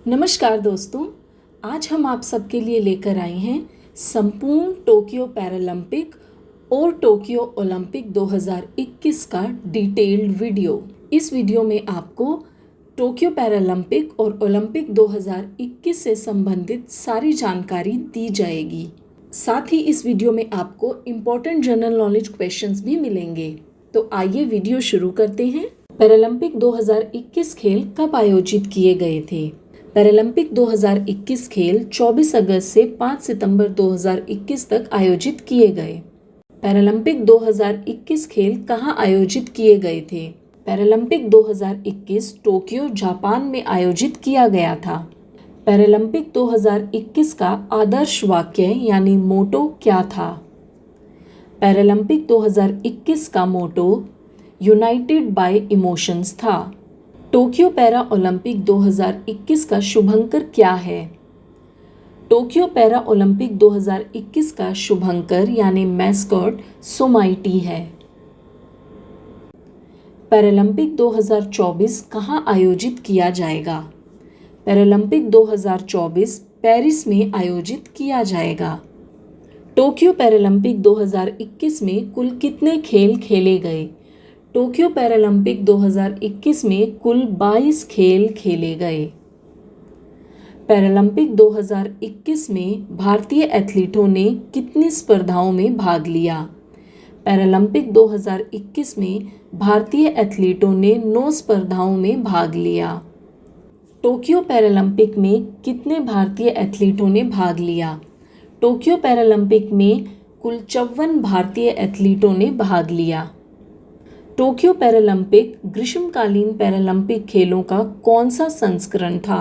नमस्कार दोस्तों, आज हम आप सबके लिए लेकर आए हैं संपूर्ण टोक्यो पैरालंपिक और टोक्यो ओलंपिक 2021 का डिटेल्ड वीडियो। इस वीडियो में आपको टोक्यो पैरालंपिक और ओलंपिक 2021 से संबंधित सारी जानकारी दी जाएगी। साथ ही इस वीडियो में आपको इम्पोर्टेंट जनरल नॉलेज क्वेश्चंस भी मिलेंगे। तो आइए वीडियो शुरू करते हैं। पैरालंपिक 2021 खेल कब आयोजित किए गए थे? पैरालंपिक 2021 खेल 24 अगस्त से 5 सितंबर 2021 तक आयोजित किए गए। पैरालंपिक 2021 खेल कहाँ आयोजित किए गए थे? पैरालंपिक 2021 टोक्यो, जापान में आयोजित किया गया था। पैरालंपिक 2021 का आदर्श वाक्य यानी मोटो क्या था? पैरालंपिक 2021 का मोटो यूनाइटेड बाय इमोशंस था। टोक्यो पैरा ओलंपिक 2021 का शुभंकर क्या है? टोक्यो पैरा ओलंपिक 2021 का शुभंकर यानी मैस्कॉट सोमाइटी है। पैरालंपिक 2024 कहाँ आयोजित किया जाएगा? पैरालंपिक 2024 पेरिस में आयोजित किया जाएगा। टोक्यो पैरालंपिक 2021 में कुल कितने खेल खेले गए? टोक्यो पैरालंपिक 2021 में कुल 22 खेल खेले गए। पैरालंपिक 2021 में भारतीय एथलीटों ने कितनी स्पर्धाओं में भाग लिया? पैरालंपिक 2021 में भारतीय एथलीटों ने 9 स्पर्धाओं में भाग लिया। टोक्यो पैरालंपिक में कितने भारतीय एथलीटों ने भाग लिया? टोक्यो पैरालंपिक में कुल 54 भारतीय एथलीटों ने भाग लिया। टोक्यो पैरालंपिक ग्रीष्मकालीन पैरालंपिक खेलों का कौन सा संस्करण था?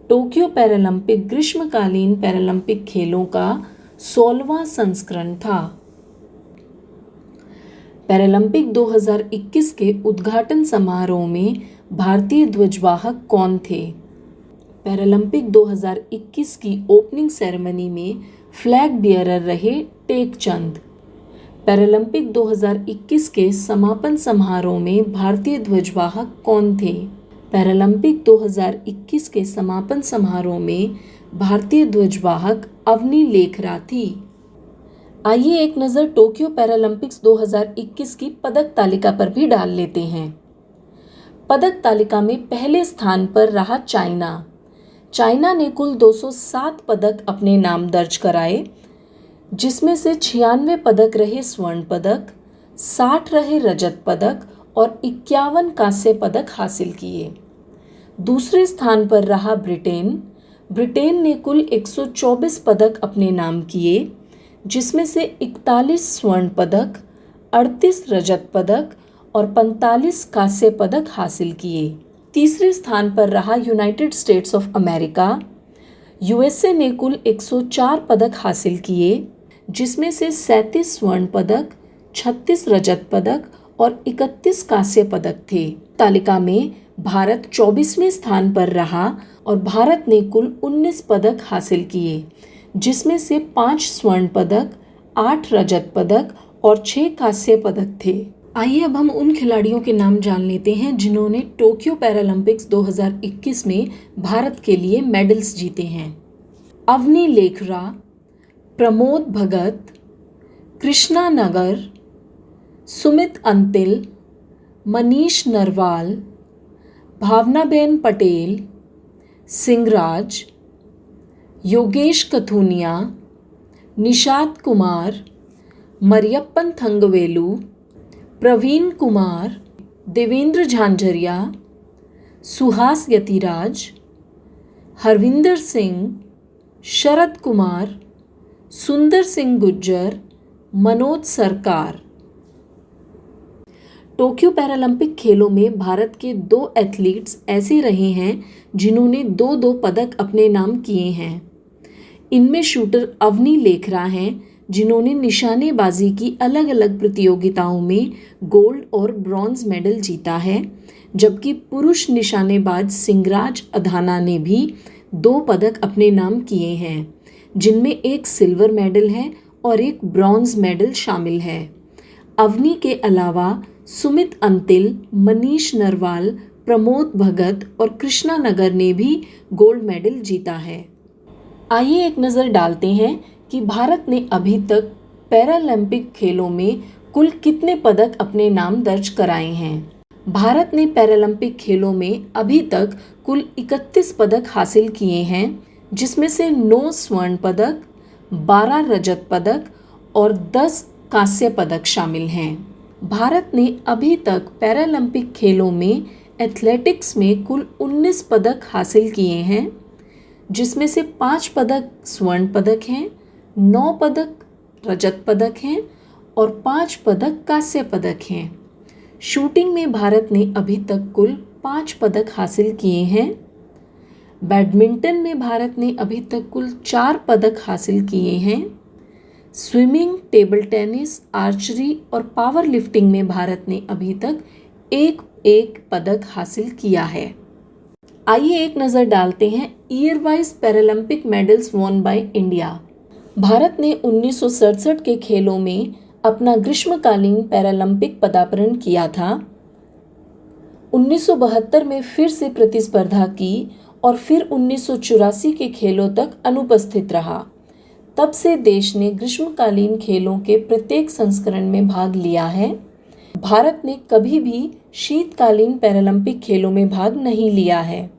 टोक्यो पैरालंपिक ग्रीष्मकालीन पैरालंपिक खेलों का 16वां संस्करण था। पैरालंपिक 2021 के उद्घाटन समारोह में भारतीय ध्वजवाहक कौन थे? पैरालंपिक 2021 की ओपनिंग सेरेमनी में फ्लैग बियरर रहे टेक चंद। पैरालंपिक 2021 के समापन समारोह में भारतीय ध्वजवाहक कौन थे? पैरालंपिक 2021 के समापन समारोह में भारतीय ध्वजवाहक अवनी लेखरा थी। आइए एक नज़र टोक्यो पैरालंपिक्स 2021 की पदक तालिका पर भी डाल लेते हैं। पदक तालिका में पहले स्थान पर रहा चाइना। चाइना ने कुल 207 पदक अपने नाम दर्ज कराए, जिसमें से 96 पदक रहे स्वर्ण पदक, 60 रहे रजत पदक और 51 कांस्य पदक हासिल किए। दूसरे स्थान पर रहा ब्रिटेन। ब्रिटेन ने कुल 124 पदक अपने नाम किए, जिसमें से 41 स्वर्ण पदक, 38 रजत पदक और 45 कांस्य पदक हासिल किए। तीसरे स्थान पर रहा United states of America. USA ने कुल 104 पदक हासिल किए, जिसमें से 37 स्वर्ण पदक, 36 रजत पदक और 31 कांस्य पदक थे। तालिका में भारत 24वें स्थान पर रहा और भारत ने कुल 19 पदक हासिल किए, जिसमें से 5 स्वर्ण पदक, 8 रजत पदक और 6 कांस्य पदक थे। आइए अब हम उन खिलाड़ियों के नाम जान लेते हैं जिन्होंने टोक्यो पैरालंपिक्स 2021 में भारत के लिए मेडल्स जीते हैं। अवनी लेखरा, प्रमोद भगत, कृष्णा नगर, सुमित अंतिल, मनीष नरवाल, भावनाबेन पटेल, सिंगराज, योगेश कथुनिया, निषाद कुमार, मरियप्पन थंगवेलु, प्रवीण कुमार, देवेंद्र झांझरिया, सुहास यतिराज, हरविंदर सिंह, शरद कुमार, सुंदर सिंह गुज्जर, मनोज सरकार। टोक्यो पैरालंपिक खेलों में भारत के 2 एथलीट्स ऐसे रहे हैं जिन्होंने 2-2 पदक अपने नाम किए हैं। इनमें शूटर अवनी लेखरा हैं, जिन्होंने निशानेबाजी की अलग अलग प्रतियोगिताओं में गोल्ड और ब्रॉन्ज मेडल जीता है, जबकि पुरुष निशानेबाज सिंगराज अधाना ने भी 2 पदक अपने नाम किए हैं, जिनमें एक सिल्वर मेडल है और एक ब्रॉन्ज मेडल शामिल है। अवनी के अलावा सुमित अंतिल, मनीष नरवाल, प्रमोद भगत और कृष्णा नगर ने भी गोल्ड मेडल जीता है। आइए एक नज़र डालते हैं कि भारत ने अभी तक पैरालंपिक खेलों में कुल कितने पदक अपने नाम दर्ज कराए हैं। भारत ने पैरालंपिक खेलों में अभी तक कुल 31 पदक हासिल किए हैं, जिसमें से 9 स्वर्ण पदक, 12 रजत पदक और 10 कांस्य पदक शामिल हैं। भारत ने अभी तक पैरालंपिक खेलों में एथलेटिक्स में कुल 19 पदक हासिल किए हैं, जिसमें से 5 पदक स्वर्ण पदक हैं, 9 पदक रजत पदक हैं और 5 पदक कांस्य पदक हैं। शूटिंग में भारत ने अभी तक कुल 5 पदक हासिल किए हैं। बैडमिंटन में भारत ने अभी तक कुल 4 पदक हासिल किए हैं। स्विमिंग, टेबल टेनिस, आर्चरी और पावर लिफ्टिंग में भारत ने अभी तक एक एक पदक हासिल किया है। आइए एक नज़र डालते हैं year wise Paralympic medals won by India. Bharat ने 1967 के खेलों में अपना ग्रीष्मकालीन पैरालंपिक पदार्पण किया था। 1972 में फिर से प्रतिस्पर्धा की और फिर 1984 के खेलों तक अनुपस्थित रहा। तब से देश ने ग्रीष्मकालीन खेलों के प्रत्येक संस्करण में भाग लिया है। भारत ने कभी भी शीतकालीन पैरालंपिक खेलों में भाग नहीं लिया है।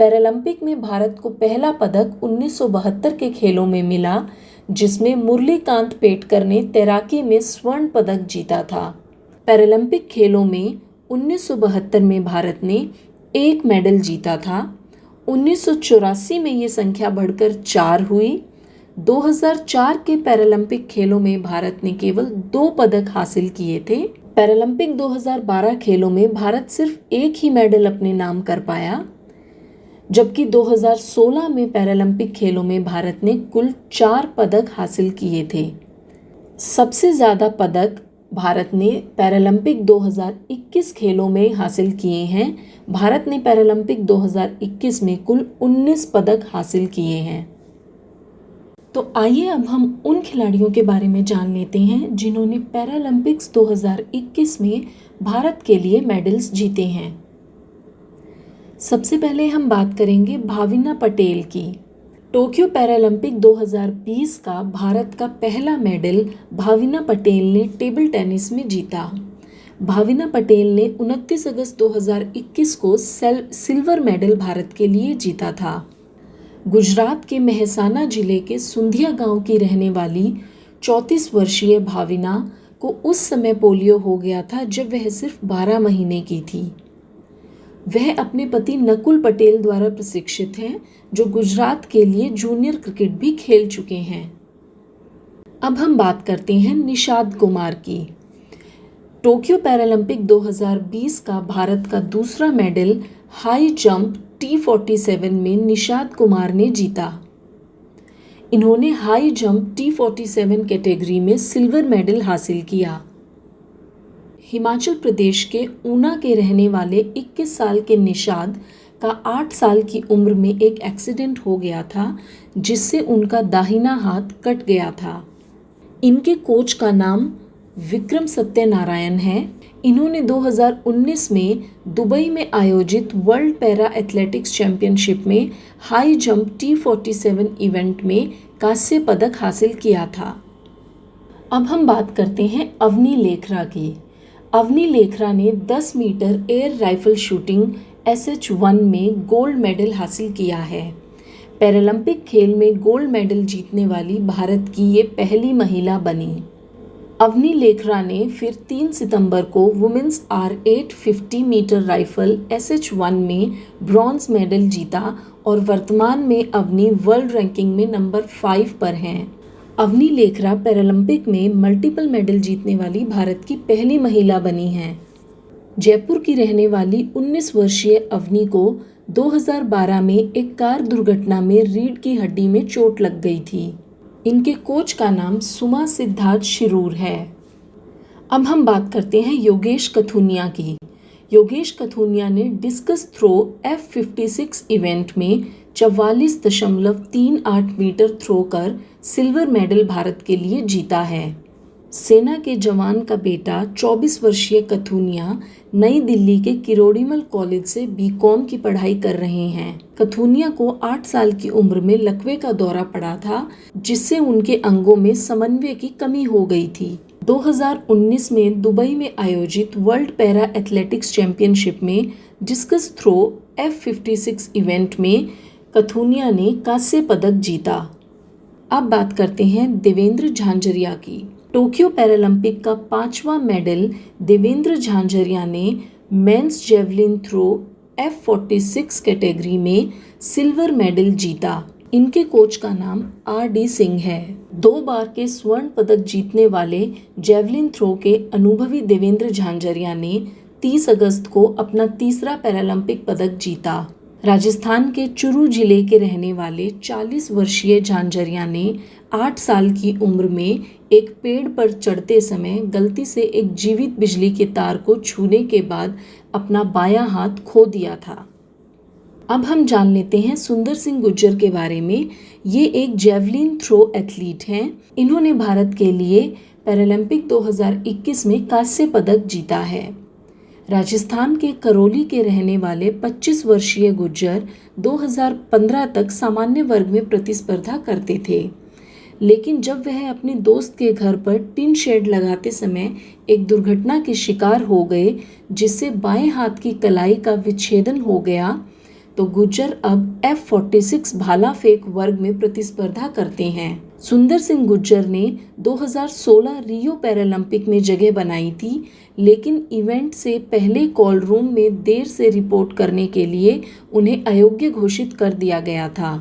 पैरालंपिक में भारत को पहला पदक 1972 के खेलों में मिला, जिसमें मुरलीकांत पेटकर ने तैराकी में स्वर्ण पदक जीता था। पैरालंपिक खेलों में 1972 में भारत ने 1 मेडल जीता था। 1984 में ये संख्या बढ़कर 4 हुई। 2004 के पैरालंपिक खेलों में भारत ने केवल 2 पदक हासिल किए थे। पैरालंपिक 2012 खेलों में भारत सिर्फ 1 ही मेडल अपने नाम कर पाया, जबकि 2016 में पैरालंपिक खेलों में भारत ने कुल 4 पदक हासिल किए थे। सबसे ज़्यादा पदक भारत ने पैरालंपिक 2021 खेलों में हासिल किए हैं। भारत ने पैरालंपिक 2021 में कुल 19 पदक हासिल किए हैं। तो आइए अब हम उन खिलाड़ियों के बारे में जान लेते हैं जिन्होंने पैरालंपिक्स 2021 में भारत के लिए मेडल्स जीते हैं। सबसे पहले हम बात करेंगे भाविना पटेल की। टोक्यो पैरालंपिक 2020 का भारत का पहला मेडल भाविना पटेल ने टेबल टेनिस में जीता। भाविना पटेल ने 29 अगस्त 2021 को सिल्वर मेडल भारत के लिए जीता था। गुजरात के मेहसाना जिले के सुंधिया गांव की रहने वाली 34 वर्षीय भाविना को उस समय पोलियो हो गया था जब वह सिर्फ 12 महीने की थी। वह अपने पति नकुल पटेल द्वारा प्रशिक्षित हैं, जो गुजरात के लिए जूनियर क्रिकेट भी खेल चुके हैं। अब हम बात करते हैं निषाद कुमार की। टोक्यो पैरालंपिक 2020 का भारत का दूसरा मेडल हाई जंप T47 में निषाद कुमार ने जीता। इन्होंने हाई जंप T47 कैटेगरी में सिल्वर मेडल हासिल किया। हिमाचल प्रदेश के ऊना के रहने वाले 21 साल के निषाद का 8 साल की उम्र में एक एक्सीडेंट हो गया था, जिससे उनका दाहिना हाथ कट गया था। इनके कोच का नाम विक्रम सत्यनारायण है। इन्होंने 2019 में दुबई में आयोजित वर्ल्ड पैरा एथलेटिक्स चैंपियनशिप में हाई जंप T47 इवेंट में कांस्य पदक हासिल किया था। अब हम बात करते हैं अवनी लेखरा की। अवनी लेखरा ने 10 metre air rifle shooting SH1 में गोल्ड मेडल हासिल किया है। पैरालंपिक खेल में गोल्ड मेडल जीतने वाली भारत की ये पहली महिला बनी। अवनी लेखरा ने फिर 3 सितंबर को women's R850 metre rifle SH1 में ब्रॉन्ज मेडल जीता और वर्तमान में अवनी वर्ल्ड रैंकिंग में नंबर 5 पर हैं। अवनी लेखरा पैरालंपिक में मल्टीपल मेडल जीतने वाली भारत की पहली महिला बनी हैं। जयपुर की रहने वाली 19 वर्षीय अवनी को 2012 में एक कार दुर्घटना में रीढ़ की हड्डी में चोट लग गई थी। इनके कोच का नाम सुमा सिद्धार्थ शिरूर है। अब हम बात करते हैं योगेश कथुनिया की। योगेश कथुनिया ने डिस्कस थ्रो F56 इवेंट में 44.38 मीटर थ्रो कर सिल्वर मेडल भारत के लिए जीता है। सेना के जवान का बेटा 24 वर्षीय कथूनिया नई दिल्ली के किरोड़ीमल कॉलेज से बीकॉम की पढ़ाई कर रहे हैं। कथूनिया को 8 साल की उम्र में लकवे का दौरा पड़ा था, जिससे उनके अंगों में समन्वय की कमी हो गई थी। 2019 में दुबई में आयोजित वर्ल्ड पैरा एथलेटिक्स चैंपियनशिप में डिस्कस थ्रो F56 इवेंट में कथूनिया ने कांस्य पदक जीता। अब बात करते हैं देवेंद्र झांझरिया की। टोक्यो पैरालंपिक का 5वां मेडल देवेंद्र झांझरिया ने men's javelin throw F46 category में सिल्वर मेडल जीता। इनके कोच का नाम R.D. सिंह है। 2 बार के स्वर्ण पदक जीतने वाले जेवलिन थ्रो के अनुभवी देवेंद्र झांझरिया ने 30 अगस्त को अपना तीसरा पैरालंपिक पदक जीता। राजस्थान के चुरू जिले के रहने वाले 40 वर्षीय झांझरिया ने 8 साल की उम्र में एक पेड़ पर चढ़ते समय गलती से एक जीवित बिजली के तार को छूने के बाद अपना बायां हाथ खो दिया था। अब हम जान लेते हैं सुंदर सिंह गुर्जर के बारे में। ये एक जेवलिन थ्रो एथलीट हैं। इन्होंने भारत के लिए पैरालंपिक 2021 में कांस्य पदक जीता है। राजस्थान के करौली के रहने वाले 25 वर्षीय गुर्जर 2015 तक सामान्य वर्ग में प्रतिस्पर्धा करते थे, लेकिन जब वह अपने दोस्त के घर पर टिन शेड लगाते समय एक दुर्घटना के शिकार हो गए, जिससे बाएं हाथ की कलाई का विच्छेदन हो गया, तो गुर्जर अब F46 भाला फेंक वर्ग में प्रतिस्पर्धा करते हैं। सुंदर सिंह गुर्जर ने 2016 रियो पैरालंपिक में जगह बनाई थी, लेकिन इवेंट से पहले कॉल रूम में देर से रिपोर्ट करने के लिए उन्हें अयोग्य घोषित कर दिया गया था।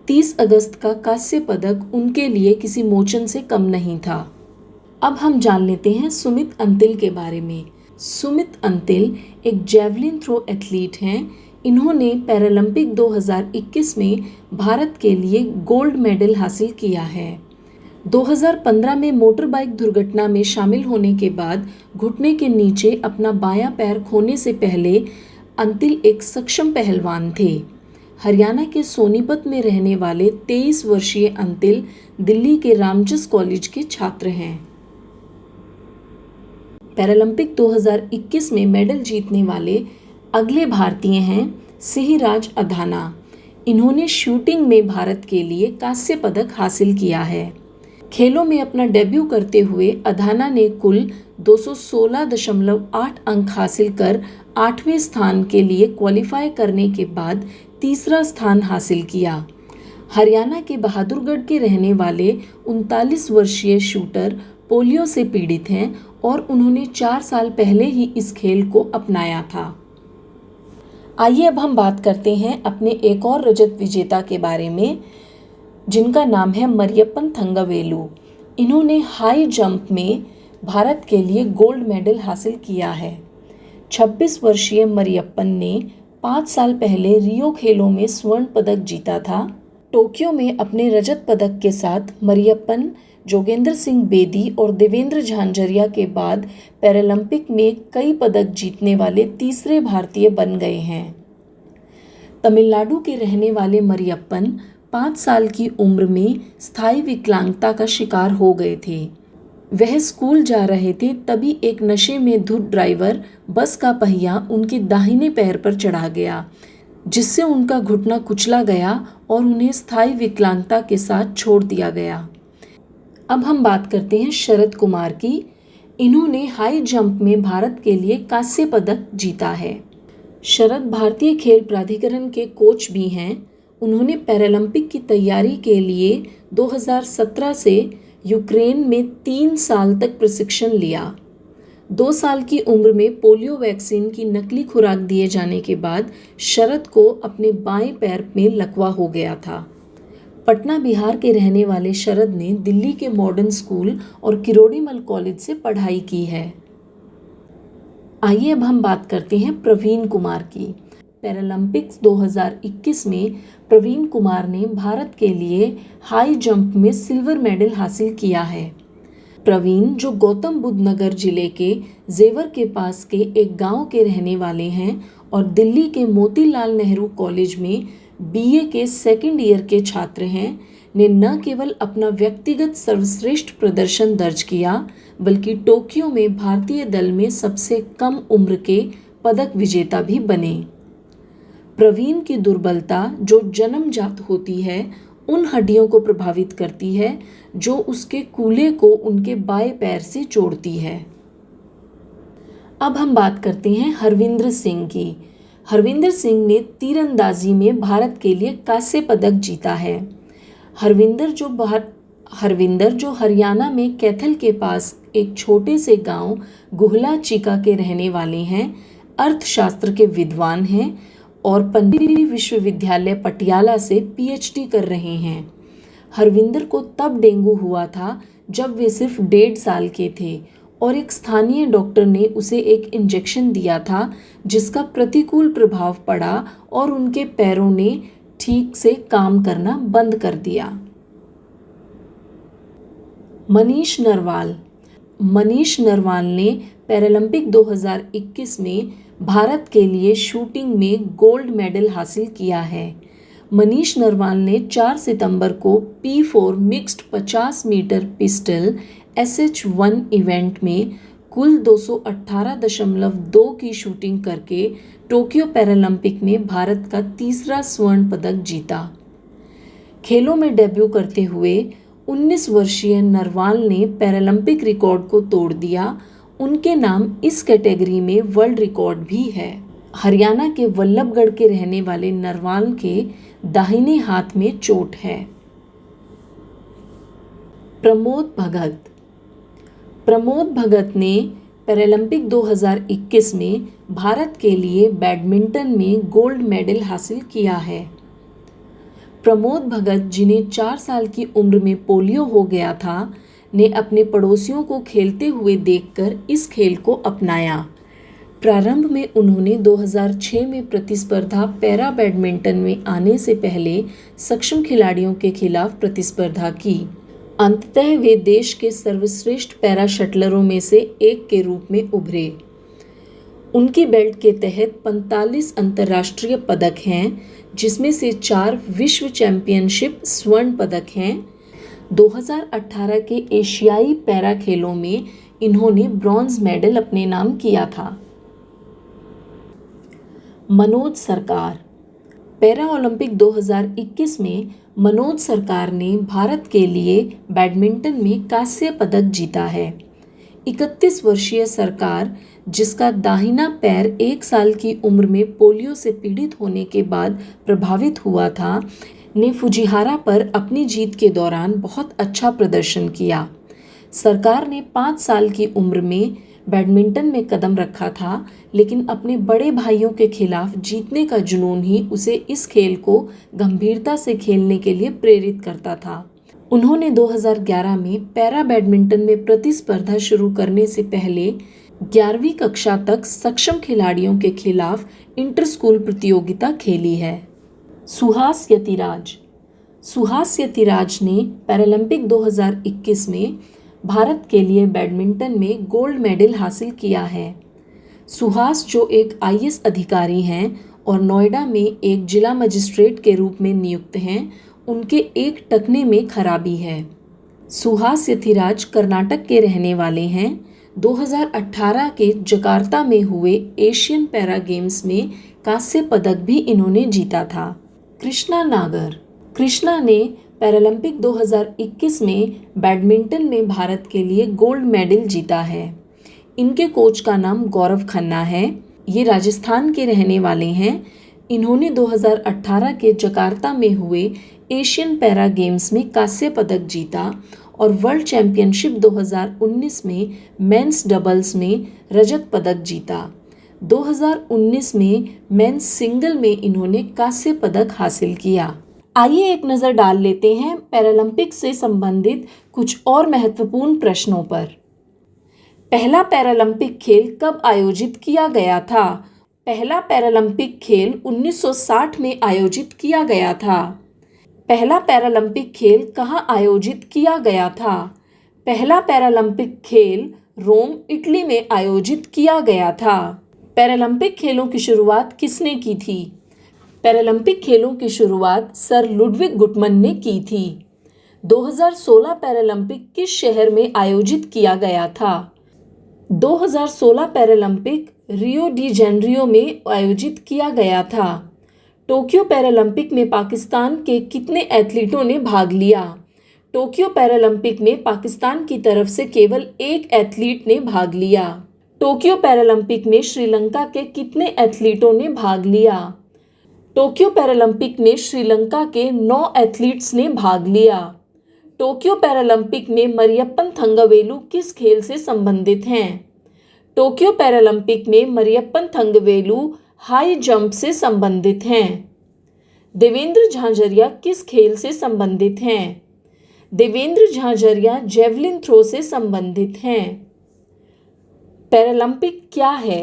30 अगस्त का कांस्य पदक उनके लिए किसी मोचन से कम नहीं था। अब हम जान लेते हैं सुमित अंतिल के बारे में। सुमित अंतिल एक जेवलिन थ्रो एथलीट हैं। इन्होंने पैरालंपिक 2021 में भारत के लिए गोल्ड मेडल हासिल किया है। 2015 में मोटर बाइक दुर्घटना में शामिल होने के बाद घुटने के नीचे अपना बायां पैर खोने से पहले अंतिल एक सक्षम पहलवान थे। हरियाणा के सोनीपत में रहने वाले 23 वर्षीय अंतिल दिल्ली के रामजस कॉलेज के छात्र हैं। पैरालंपिक 2021 में मेडल जीतने वाले अगले भारतीय हैं सिंहराज अधाना। इन्होंने शूटिंग में भारत के लिए कांस्य पदक हासिल किया है। खेलों में अपना डेब्यू करते हुए अधाना ने कुल 216.8 अंक हासिल कर 8वें स्थान के लिए क्वालिफाई करने के बाद तीसरा स्थान हासिल किया। हरियाणा के बहादुरगढ़ के रहने वाले 39 वर्षीय शूटर पोलियो से पीड़ित हैं और उन्होंने 4 साल पहले ही इस खेल को अपनाया था। आइए अब हम बात करते हैं अपने एक और रजत विजेता के बारे में, जिनका नाम है मरियप्पन थंगवेलु। इन्होंने हाई जंप में भारत के लिए गोल्ड मेडल हासिल किया है। 26 वर्षीय मरियप्पन ने 5 साल पहले रियो खेलों में स्वर्ण पदक जीता था। टोक्यो में अपने रजत पदक के साथ मरियप्पन जोगेंद्र सिंह बेदी और देवेंद्र झांझरिया के बाद पैरालंपिक में कई पदक जीतने वाले तीसरे भारतीय बन गए हैं। तमिलनाडु के रहने वाले मरियप्पन 5 साल की उम्र में स्थायी विकलांगता का शिकार हो गए थे। वह स्कूल जा रहे थे, तभी एक नशे में धुत ड्राइवर बस का पहिया उनके दाहिने पैर पर चढ़ा गया, जिससे उनका घुटना कुचला गया और उन्हें स्थायी विकलांगता के साथ छोड़ दिया गया। अब हम बात करते हैं शरद कुमार की। इन्होंने हाई जंप में भारत के लिए कांस्य पदक जीता है। शरद भारतीय खेल प्राधिकरण के कोच भी हैं। उन्होंने पैरालंपिक की तैयारी के लिए 2017 से यूक्रेन में 3 साल तक प्रशिक्षण लिया। 2 साल की उम्र में पोलियो वैक्सीन की नकली खुराक दिए जाने के बाद शरद को अपने बाएं पैर में लकवा हो गया था। पटना बिहार के रहने वाले शरद ने दिल्ली के मॉडर्न स्कूल और किरोड़ीमल कॉलेज से पढ़ाई की है। आइए अब हम बात करते हैं प्रवीण कुमार की। पैरालंपिक्स 2021 में प्रवीण कुमार ने भारत के लिए हाई जंप में सिल्वर मेडल हासिल किया है। प्रवीण, जो गौतम बुद्ध नगर जिले के जेवर के पास के एक गांव के रहने वाले हैं और दिल्ली के मोतीलाल नेहरू कॉलेज में BA के 2nd ईयर के छात्र हैं, ने न केवल अपना व्यक्तिगत सर्वश्रेष्ठ प्रदर्शन दर्ज किया, बल्कि टोक्यो में भारतीय दल में सबसे कम उम्र के पदक विजेता भी बने। प्रवीण की दुर्बलता जो जन्मजात होती है, उन हड्डियों को प्रभावित करती है जो उसके कूल्हे को उनके बाएं पैर से जोड़ती है। अब हम बात करते हैं हरविंदर सिंह की। हरविंदर सिंह ने तीरंदाजी में भारत के लिए कांस्य पदक जीता है। हरविंदर जो हरियाणा में कैथल के पास एक छोटे से गांव गुहला चीका के रहने वाले हैं, अर्थशास्त्र के विद्वान हैं और पंडित विश्वविद्यालय पटियाला से पीएचडी कर रहे हैं। हरविंदर को तब डेंगू हुआ था जब वे सिर्फ 1.5 साल के थे और एक स्थानीय डॉक्टर ने उसे एक इंजेक्शन दिया था जिसका प्रतिकूल प्रभाव पड़ा और उनके पैरों ने ठीक से काम करना बंद कर दिया। मनीष नरवाल ने पैरालंपिक 2021 में भारत के लिए शूटिंग में गोल्ड मेडल हासिल किया है। मनीष नरवाल ने 4 सितंबर को P4 mixed 50 metre pistol SH1 event में कुल 218.2 की शूटिंग करके टोक्यो पैरालंपिक में भारत का तीसरा स्वर्ण पदक जीता। खेलों में डेब्यू करते हुए 19 वर्षीय नरवाल ने पैरालंपिक रिकॉर्ड को तोड़ दिया। उनके नाम इस कैटेगरी में वर्ल्ड रिकॉर्ड भी है। हरियाणा के वल्लभगढ़ के रहने वाले नरवाल के दाहिने हाथ में चोट है। प्रमोद भगत ने पैरालंपिक 2021 में भारत के लिए बैडमिंटन में गोल्ड मेडल हासिल किया है। प्रमोद भगत, जिन्हें 4 साल की उम्र में पोलियो हो गया था, ने अपने पड़ोसियों को खेलते हुए देखकर इस खेल को अपनाया। प्रारंभ में उन्होंने 2006 में प्रतिस्पर्धा पैरा बैडमिंटन में आने से पहले सक्षम खिलाड़ियों के खिलाफ प्रतिस्पर्धा की। अंततः वे देश के सर्वश्रेष्ठ पैरा शटलरों में से एक के रूप में उभरे। उनकी बेल्ट के तहत 45 अंतर्राष्ट्रीय पदक हैं, जिसमें से 4 विश्व चैंपियनशिप स्वर्ण पदक हैं। 2018 के एशियाई पैरा खेलों में इन्होंने ब्रॉन्ज मेडल अपने नाम किया था। मनोज सरकार। पैरा ओलंपिक 2021 में मनोज सरकार ने भारत के लिए बैडमिंटन में कांस्य पदक जीता है। 31 वर्षीय सरकार, जिसका दाहिना पैर 1 साल की उम्र में पोलियो से पीड़ित होने के बाद प्रभावित हुआ था, ने फुजिहारा पर अपनी जीत के दौरान बहुत अच्छा प्रदर्शन किया। सरकार ने 5 साल की उम्र में बैडमिंटन में कदम रखा था, लेकिन अपने बड़े भाइयों के खिलाफ जीतने का जुनून ही उसे इस खेल को गंभीरता से खेलने के लिए प्रेरित करता था। उन्होंने 2011 में पैरा बैडमिंटन में प्रतिस्पर्धा शुरू करने से पहले 11वीं कक्षा तक सक्षम खिलाड़ियों के खिलाफ इंटर स्कूल प्रतियोगिता खेली है। सुहास यतिराज ने पैरालंपिक 2021 में भारत के लिए बैडमिंटन में गोल्ड मेडल हासिल किया है। सुहास, जो एक IAS अधिकारी हैं और नोएडा में एक जिला मजिस्ट्रेट के रूप में नियुक्त हैं, उनके एक टखने में खराबी है। सुहास यतिराज कर्नाटक के रहने वाले हैं। 2018 के जकार्ता में हुए एशियन पैरा गेम्स में कांस्य पदक भी इन्होंने जीता था। कृष्णा ने पैरालंपिक 2021 में बैडमिंटन में भारत के लिए गोल्ड मेडल जीता है। इनके कोच का नाम गौरव खन्ना है। ये राजस्थान के रहने वाले हैं। इन्होंने 2018 के जकार्ता में हुए एशियन पैरा गेम्स में कांस्य पदक जीता और वर्ल्ड चैंपियनशिप 2019 में मेंस डबल्स में रजत पदक जीता। 2019 में मेंस सिंगल में इन्होंने कांस्य पदक हासिल किया। आइए एक नज़र डाल लेते हैं पैरालंपिक से संबंधित कुछ और महत्वपूर्ण प्रश्नों पर। पहला पैरालंपिक खेल कब आयोजित किया गया था? पहला पैरालंपिक खेल 1960 में आयोजित किया गया था। पहला पैरालंपिक खेल कहाँ आयोजित किया गया था? पहला पैरालंपिक खेल रोम, इटली में आयोजित किया गया था। पैरालंपिक खेलों की शुरुआत किसने की थी? पैरालंपिक खेलों की शुरुआत सर लुडविग गुटमन ने की थी। 2016 पैरालंपिक किस शहर में आयोजित किया गया था? 2016 पैरालंपिक रियो डी जेनेरियो में आयोजित किया गया था। टोक्यो पैरालंपिक में पाकिस्तान के कितने एथलीटों ने भाग लिया? टोक्यो पैरालंपिक में पाकिस्तान की तरफ से केवल एक एथलीट ने भाग लिया। टोक्यो पैरालंपिक में श्रीलंका के कितने एथलीटों ने भाग लिया? टोक्यो पैरालंपिक में श्रीलंका के 9 एथलीट्स ने भाग लिया। टोक्यो पैरालंपिक में मरियप्पन थंगवेलु किस खेल से संबंधित हैं? टोक्यो पैरालंपिक में मरियप्पन थंगवेलु हाई जंप से संबंधित हैं। देवेंद्र झांझरिया किस खेल से संबंधित हैं? देवेंद्र झांझरिया जेवलिन थ्रो से संबंधित हैं। पैरालंपिक क्या है?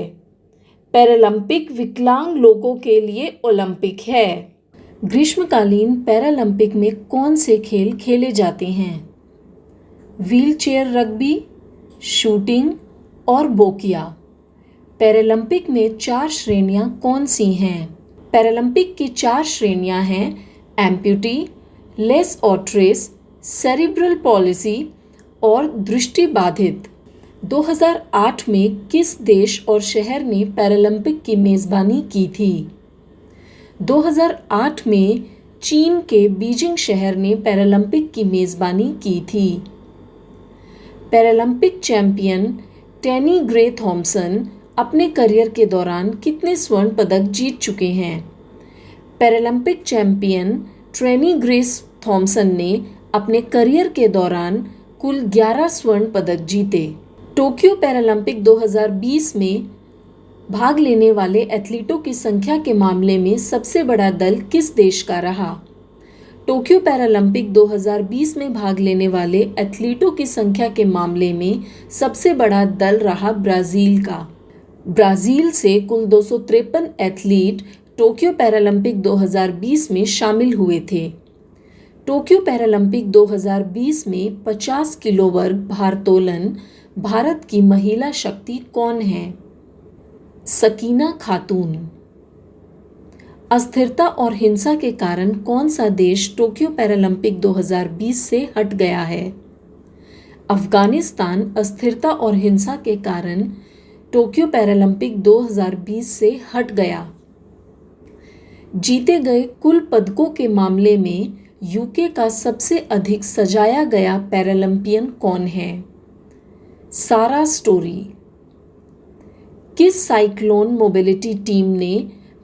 पैरालंपिक विकलांग लोगों के लिए ओलंपिक है। ग्रीष्मकालीन पैरालंपिक में कौन से खेल खेले जाते हैं? व्हीलचेयर रग्बी, शूटिंग और बोकिया। पैरालंपिक में 4 श्रेणियां कौन सी हैं? पैरालंपिक की 4 श्रेणियां हैं एम्प्यूटी, लेस ऑट्रेस, सेरिब्रल पॉलिसी और दृष्टिबाधित। 2008 में किस देश और शहर ने पैरालंपिक की मेज़बानी की थी? 2008 में चीन के बीजिंग शहर ने पैरालंपिक की मेज़बानी की थी। Paralympic champion Tanni Grey Thompson अपने करियर के दौरान कितने स्वर्ण पदक जीत चुके हैं? Paralympic champion Tanni Grey Thompson ने अपने करियर के दौरान कुल 11 स्वर्ण पदक जीते। टोक्यो पैरालंपिक 2020 में भाग लेने वाले एथलीटों की संख्या के मामले में सबसे बड़ा दल किस देश का रहा? टोक्यो पैरालंपिक 2020 में भाग लेने वाले एथलीटों की संख्या के मामले में सबसे बड़ा दल रहा ब्राज़ील का। ब्राज़ील से कुल 253 एथलीट टोक्यो पैरालंपिक 2020 में शामिल हुए थे। टोक्यो पैरालंपिक 2020 में 50 किलो वर्ग भारोत्तोलन भारत की महिला शक्ति कौन है? सकीना खातून। अस्थिरता और हिंसा के कारण कौन सा देश टोक्यो पैरालंपिक 2020 से हट गया है? अफगानिस्तान अस्थिरता और हिंसा के कारण टोक्यो पैरालंपिक 2020 से हट गया। जीते गए कुल पदकों के मामले में यूके का सबसे अधिक सजाया गया पैरालंपियन कौन है? सारा स्टोरी। किस साइक्लोन मोबिलिटी टीम ने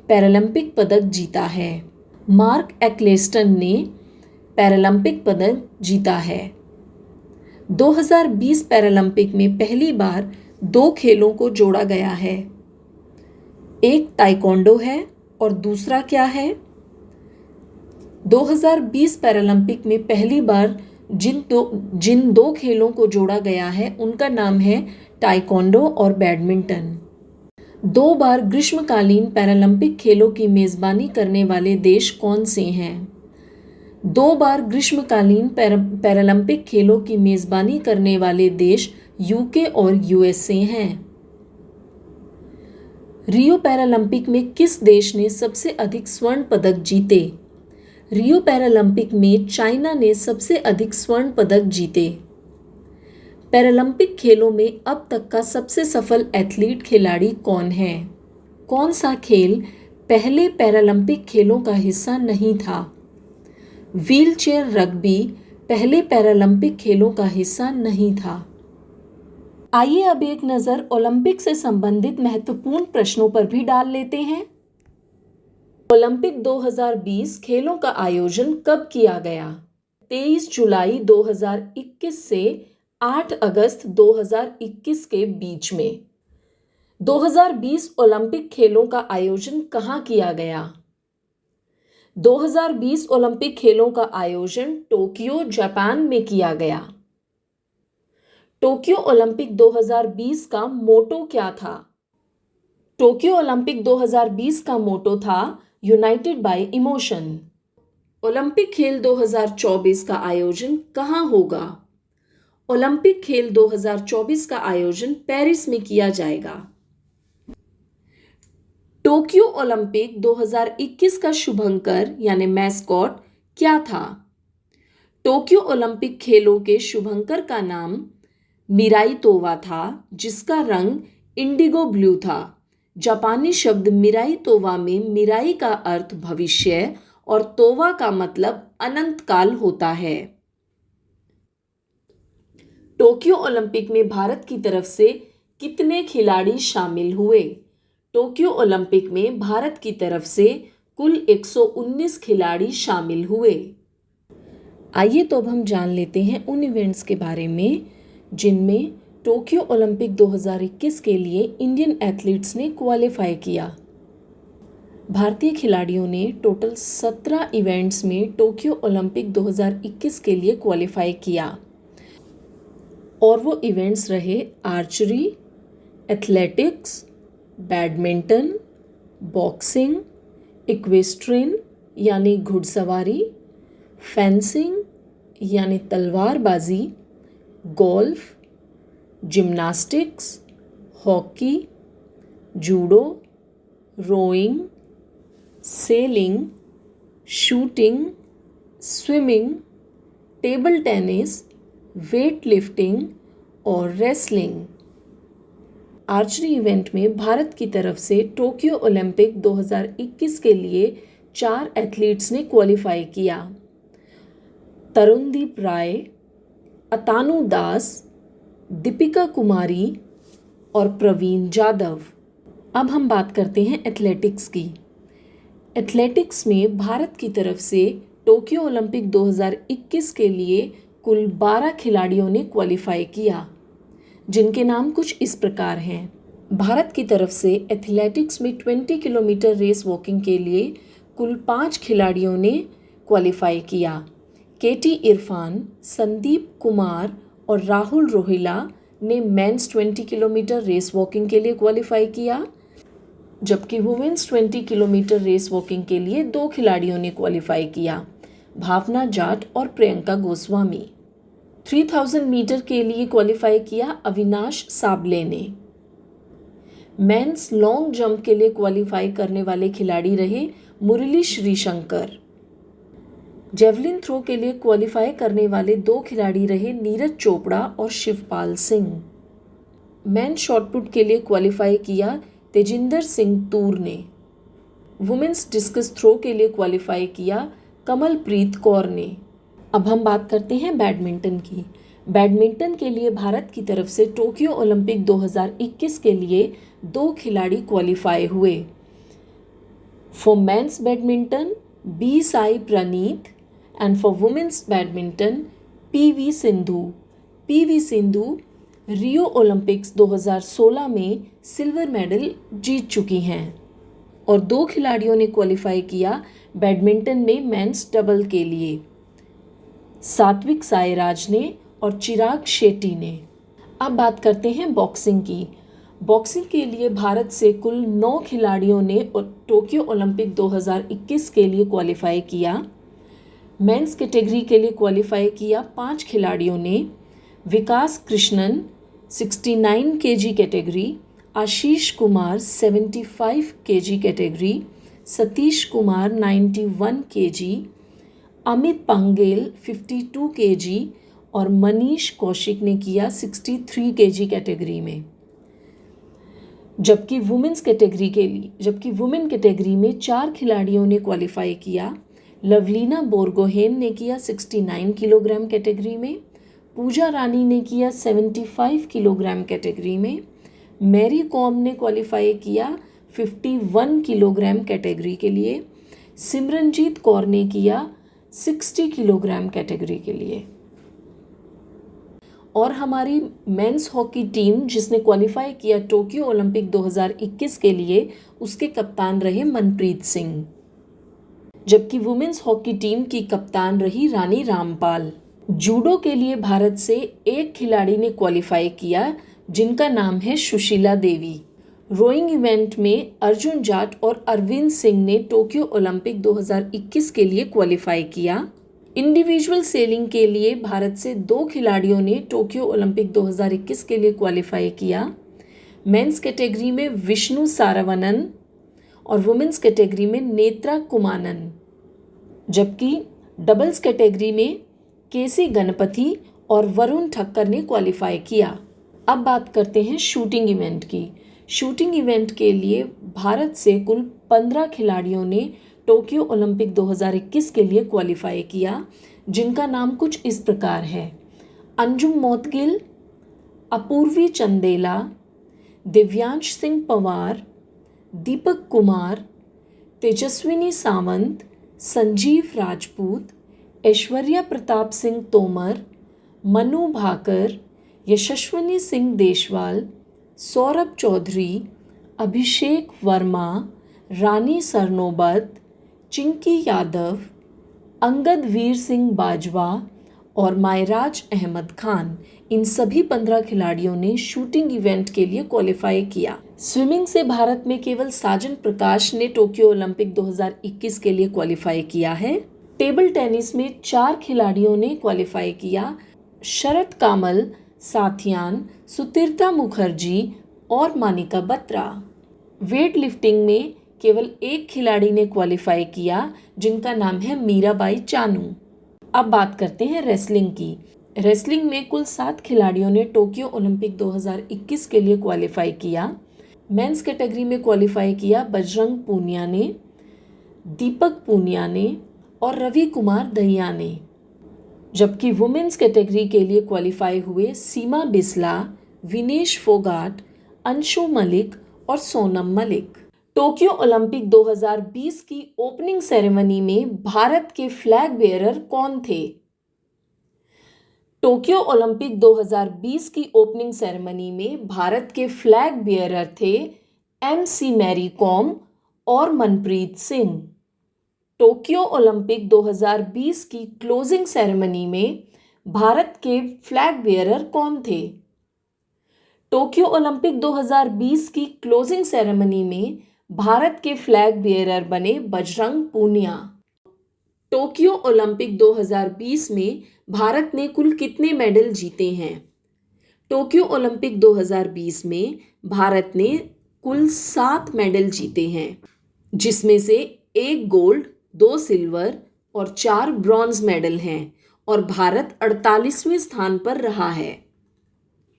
पैरालंपिक पदक जीता है? मार्क एक्लेस्टन ने पैरालंपिक पदक जीता है। 2020 पैरालंपिक में पहली बार 2 खेलों को जोड़ा गया है। एक ताइक्वांडो है और दूसरा क्या है? 2020 पैरालंपिक में पहली बार जिन दो खेलों को जोड़ा गया है उनका नाम है ताइक्वांडो और बैडमिंटन। 2 बार ग्रीष्मकालीन पैरालंपिक खेलों की मेज़बानी करने वाले देश कौन से हैं? 2 बार ग्रीष्मकालीन पैरालंपिक खेलों की मेज़बानी करने वाले देश यूके और यूएसए हैं। रियो पैरालंपिक में किस देश ने सबसे अधिक स्वर्ण पदक जीते? रियो पैरालंपिक में चाइना ने सबसे अधिक स्वर्ण पदक जीते। पैरालंपिक खेलों में अब तक का सबसे सफल एथलीट खिलाड़ी कौन है? कौन सा खेल पहले पैरालंपिक खेलों का हिस्सा नहीं था? व्हीलचेयर रग्बी पहले पैरालंपिक खेलों का हिस्सा नहीं था। आइए अब एक नज़र ओलंपिक से संबंधित महत्वपूर्ण प्रश्नों पर भी डाल लेते हैं। ओलंपिक 2020 खेलों का आयोजन कब किया गया? 23 जुलाई 2021 से 8 अगस्त 2021 के बीच में। 2020 ओलंपिक खेलों का आयोजन कहाँ किया गया? 2020 ओलंपिक खेलों का आयोजन टोक्यो, जापान में किया गया। टोक्यो ओलंपिक 2020 का मोटो क्या था? टोक्यो ओलंपिक 2020 का मोटो था यूनाइटेड बाय इमोशन। ओलंपिक खेल 2024 का आयोजन कहाँ होगा? ओलंपिक खेल 2024 का आयोजन पेरिस में किया जाएगा। टोक्यो ओलंपिक 2021 का शुभंकर यानी मैस्कॉट क्या था? टोक्यो ओलंपिक खेलों के शुभंकर का नाम मिराई तोवा था, जिसका रंग इंडिगो ब्लू था। जापानी शब्द मिराई तोवा में मिराई का अर्थ भविष्य और तोवा का मतलब अनंत काल होता है। टोक्यो ओलंपिक में भारत की तरफ से कितने खिलाड़ी शामिल हुए? टोक्यो ओलंपिक में भारत की तरफ से कुल 119 खिलाड़ी शामिल हुए। आइए तो अब हम जान लेते हैं उन इवेंट्स के बारे में जिनमें टोक्यो ओलंपिक 2021 के लिए इंडियन एथलीट्स ने क्वालिफाई किया। भारतीय खिलाड़ियों ने टोटल 17 इवेंट्स में टोक्यो ओलंपिक 2021 के लिए क्वालिफाई किया और वो इवेंट्स रहे archery, athletics, badminton, boxing, equestrian यानी घुड़सवारी, फेंसिंग यानी तलवारबाजी, golf, gymnastics, hockey, judo, rowing, sailing, shooting, swimming, table tennis, weight lifting और रेसलिंग। आर्चरी इवेंट में भारत की तरफ से टोक्यो ओलंपिक 2021 के लिए 4 एथलीट्स ने क्वालिफाई किया। तरुणदीप राय, अतानु दास, दीपिका कुमारी और प्रवीण जाधव। अब हम बात करते हैं एथलेटिक्स की। एथलेटिक्स में भारत की तरफ से टोक्यो ओलंपिक 2021 के लिए कुल 12 खिलाड़ियों ने क्वालिफाई किया, जिनके नाम कुछ इस प्रकार हैं। भारत की तरफ से एथलेटिक्स में 20 किलोमीटर रेस वॉकिंग के लिए कुल 5 खिलाड़ियों ने क्वालिफाई किया। केटी इरफान, संदीप कुमार और राहुल रोहिला ने मेंस 20 किलोमीटर रेस वॉकिंग के लिए क्वालिफाई किया, जबकि वुमेन्स 20 किलोमीटर रेस वॉकिंग के लिए 2 खिलाड़ियों ने क्वालिफाई किया, भावना जाट और प्रियंका गोस्वामी। 3000 मीटर के लिए क्वालिफाई किया अविनाश साबले ने। मेंस लॉन्ग जंप के लिए क्वालिफाई करने वाले खिलाड़ी रहे मुरली श्रीशंकर। जेवलिन थ्रो के लिए क्वालिफाई करने वाले 2 खिलाड़ी रहे नीरज चोपड़ा और शिवपाल सिंह। मेन शॉटपुट के लिए क्वालिफाई किया तेजिंदर सिंह तूर ने। वुमेन्स डिस्कस थ्रो के लिए क्वालिफाई किया कमलप्रीत कौर ने। अब हम बात करते हैं बैडमिंटन की। बैडमिंटन के लिए भारत की तरफ से टोक्यो ओलंपिक 2021 के लिए 2 खिलाड़ी क्वालिफाई हुए। For men's badminton B Sai Praneeth and for women's badminton PV Sindhu. PV Sindhu Rio Olympics 2016 में सिल्वर मेडल जीत चुकी हैं और 2 खिलाड़ियों ने क्वालिफाई किया बैडमिंटन में मेंस डबल के लिए, सात्विक साईराज ने और चिराग शेट्टी ने। अब बात करते हैं बॉक्सिंग की। बॉक्सिंग के लिए भारत से कुल 9 खिलाड़ियों ने टोक्यो ओलंपिक 2021 के लिए क्वालिफाई किया। मेंस कैटेगरी के लिए क्वालिफाई किया 5 खिलाड़ियों ने। Vikas Krishan 69 KG category, Ashish Kumar 75 KG category, Satish Kumar 91 KG, Amit Panghal 52 KG और मनीष कौशिक ने किया 63 केजी कैटेगरी में। जबकि वुमेन कैटेगरी में 4 खिलाड़ियों ने क्वालिफाई किया। लवलीना बोरगोहेन ने किया 69 किलोग्राम कैटेगरी में, पूजा रानी ने किया 75 किलोग्राम कैटेगरी में, मैरी कॉम ने क्वालिफाई किया 51 किलोग्राम कैटेगरी के लिए, सिमरनजीत कौर ने किया 60 किलोग्राम कैटेगरी के लिए। और हमारी मेंस हॉकी टीम जिसने क्वालिफाई किया टोक्यो ओलंपिक 2021 के लिए, उसके कप्तान रहे मनप्रीत सिंह। जबकि वुमेन्स हॉकी टीम की कप्तान रही रानी रामपाल। जूडो के लिए भारत से 1 खिलाड़ी ने क्वालिफाई किया, जिनका नाम है सुशीला देवी। रोइंग इवेंट में अर्जुन जाट और अरविंद सिंह ने टोक्यो ओलंपिक 2021 के लिए क्वालिफाई किया। इंडिविजुअल सेलिंग के लिए भारत से 2 खिलाड़ियों ने टोक्यो ओलंपिक 2021 के लिए क्वालिफाई किया। मेंस कैटेगरी में विष्णु सारावनन और वुमेन्स कैटेगरी में नेत्रा कुमानन। जबकि डबल्स कैटेगरी में केसी गणपति और वरुण ठक्कर ने क्वालिफाई किया। अब बात करते हैं शूटिंग इवेंट की। शूटिंग इवेंट के लिए भारत से कुल 15 खिलाड़ियों ने टोक्यो ओलंपिक 2021 के लिए क्वालिफाई किया, जिनका नाम कुछ इस प्रकार है: अंजुम मोदगिल, अपूर्वी चंदेला, दिव्यांश सिंह पवार, दीपक कुमार, तेजस्विनी सावंत, संजीव राजपूत, ऐश्वर्या प्रताप सिंह तोमर, मनु भाकर, यशस्विनी सिंह देशवाल, सौरभ चौधरी, अभिषेक वर्मा, रानी सरनोबत, चिंकी यादव, अंगद वीर सिंह बाजवा और मायराज अहमद खान, इन सभी 15 खिलाड़ियों ने शूटिंग इवेंट के लिए क्वालिफाई किया। स्विमिंग से भारत में केवल साजन प्रकाश ने टोक्यो ओलंपिक 2021 के लिए क्वालिफाई किया है। टेबल टेनिस में 4 खिलाड़ियों ने क्वालिफाई किया: शरद कामल, साथियान, सुतीर्था मुखर्जी और मानिका बत्रा। वेट लिफ्टिंग में केवल 1 खिलाड़ी ने क्वालिफाई किया, जिनका नाम है मीराबाई चानू। अब बात करते हैं रेसलिंग की। रेसलिंग में कुल 7 खिलाड़ियों ने टोक्यो ओलंपिक 2021 के लिए क्वालिफाई किया। मेंस कैटेगरी में क्वालिफाई किया बजरंग पूनिया ने, दीपक पूनिया ने और रवि कुमार दहिया ने, जबकि वुमेन्स कैटेगरी के लिए क्वालिफाई हुए सीमा बिस्ला, विनेश फोगाट, अंशु मलिक और सोनम मलिक। टोक्यो ओलंपिक 2020 की ओपनिंग सेरेमनी में भारत के फ्लैग बेयरर कौन थे? टोक्यो ओलंपिक 2020 की ओपनिंग सेरेमनी में भारत के फ्लैग बेयरर थे MC मैरी कॉम और मनप्रीत सिंह। टोक्यो ओलंपिक 2020 की क्लोजिंग सेरेमनी में भारत के फ्लैग बेयरर कौन थे? टोक्यो ओलंपिक 2020 की क्लोजिंग सेरेमनी में भारत के फ्लैग बेयरर बने बजरंग पूनिया। टोक्यो ओलंपिक 2020 में भारत ने कुल कितने मेडल जीते हैं? टोक्यो ओलंपिक 2020 में भारत ने कुल 7 मेडल जीते हैं, जिसमें से 1 गोल्ड, 2 सिल्वर और 4 ब्रॉन्ज मेडल हैं और भारत 48वें स्थान पर रहा है।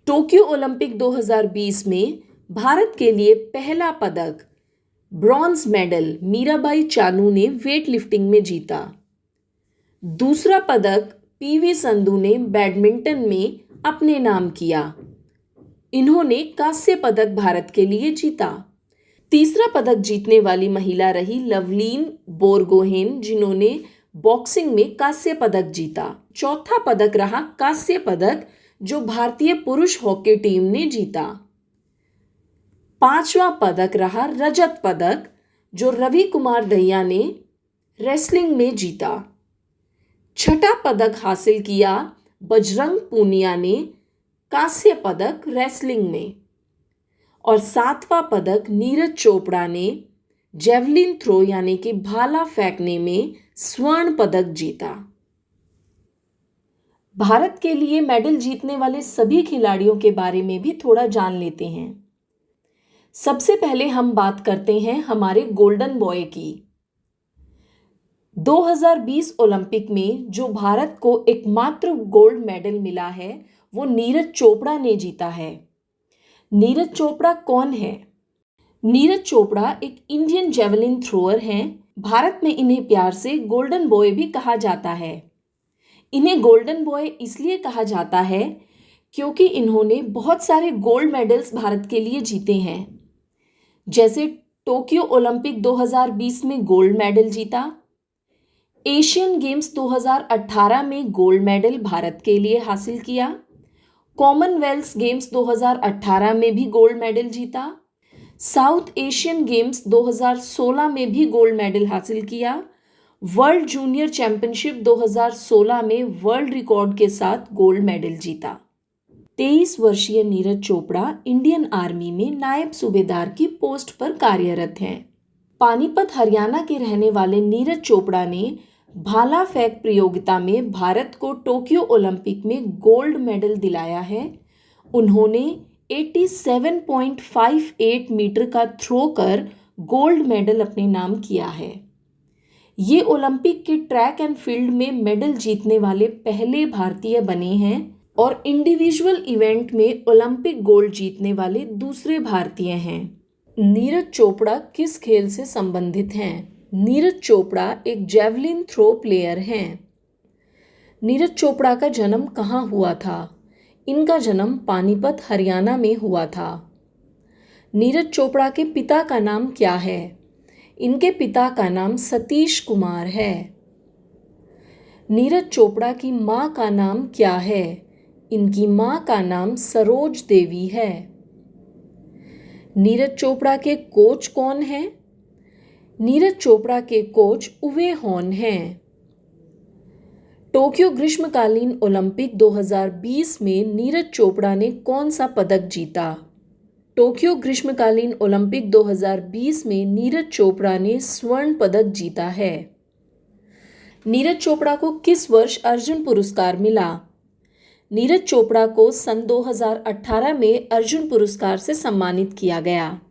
टोक्यो ओलंपिक 2020 में भारत के लिए पहला पदक ब्रॉन्ज मेडल मीराबाई चानू ने वेट लिफ्टिंग में जीता। दूसरा पदक PV संधू ने बैडमिंटन में अपने नाम किया। इन्होंने कांस्य पदक भारत के लिए जीता। तीसरा पदक जीतने वाली महिला रही लवलीन बोरगोहेन, जिन्होंने बॉक्सिंग में कांस्य पदक जीता। चौथा पदक रहा कांस्य पदक, जो भारतीय पुरुष हॉकी टीम ने जीता। 5वां पदक रहा रजत पदक, जो रवि कुमार दहिया ने रेसलिंग में जीता। 6ठा पदक हासिल किया बजरंग पूनिया ने कांस्य पदक रेसलिंग में और 7वां पदक नीरज चोपड़ा ने जेवलिन थ्रो यानी कि भाला फेंकने में स्वर्ण पदक जीता। भारत के लिए मेडल जीतने वाले सभी खिलाड़ियों के बारे में भी थोड़ा जान लेते हैं। सबसे पहले हम बात करते हैं हमारे गोल्डन बॉय की। 2020 ओलंपिक में जो भारत को एकमात्र गोल्ड मेडल मिला है, वो नीरज चोपड़ा ने जीता है। नीरज चोपड़ा कौन है? नीरज चोपड़ा एक इंडियन जेवलिन थ्रोअर हैं। भारत में इन्हें प्यार से गोल्डन बॉय भी कहा जाता है। इन्हें गोल्डन बॉय इसलिए कहा जाता है क्योंकि इन्होंने बहुत सारे गोल्ड मेडल्स भारत के लिए जीते हैं, जैसे टोक्यो ओलंपिक 2020 में गोल्ड मेडल जीता, एशियन गेम्स 2018 में गोल्ड मेडल भारत के लिए हासिल किया, कॉमनवेल्थ गेम्स 2018 में भी गोल्ड मेडल जीता, साउथ एशियन गेम्स 2016 में भी गोल्ड मेडल हासिल किया, वर्ल्ड जूनियर चैंपियनशिप 2016 में वर्ल्ड रिकॉर्ड के साथ गोल्ड मेडल जीता। 23 वर्षीय नीरज चोपड़ा इंडियन आर्मी में नायब सूबेदार की पोस्ट पर कार्यरत हैं। पानीपत हरियाणा के रहने वाले नीरज चोपड़ा ने भाला फेंक प्रतियोगिता में भारत को टोक्यो ओलंपिक में गोल्ड मेडल दिलाया है। उन्होंने 87.58 मीटर का थ्रो कर गोल्ड मेडल अपने नाम किया है। ये ओलंपिक के ट्रैक एंड फील्ड में मेडल जीतने वाले पहले भारतीय बने हैं और इंडिविजुअल इवेंट में ओलंपिक गोल्ड जीतने वाले दूसरे भारतीय हैं। नीरज चोपड़ा किस खेल से संबंधित हैं? नीरज चोपड़ा एक जैवलिन थ्रो प्लेयर हैं। नीरज चोपड़ा का जन्म कहाँ हुआ था? इनका जन्म पानीपत, हरियाणा में हुआ था। नीरज चोपड़ा के पिता का नाम क्या है? इनके पिता का नाम सतीश कुमार है। नीरज चोपड़ा की माँ का नाम क्या है? इनकी माँ का नाम सरोज देवी है। नीरज चोपड़ा के कोच कौन हैं? नीरज चोपड़ा के कोच उवे हॉन हैं। टोक्यो ग्रीष्मकालीन ओलंपिक 2020 में नीरज चोपड़ा ने कौन सा पदक जीता? टोक्यो ग्रीष्मकालीन ओलंपिक 2020 में नीरज चोपड़ा ने स्वर्ण पदक जीता है। नीरज चोपड़ा को किस वर्ष अर्जुन पुरस्कार मिला? नीरज चोपड़ा को सन 2018 में अर्जुन पुरस्कार से सम्मानित किया गया।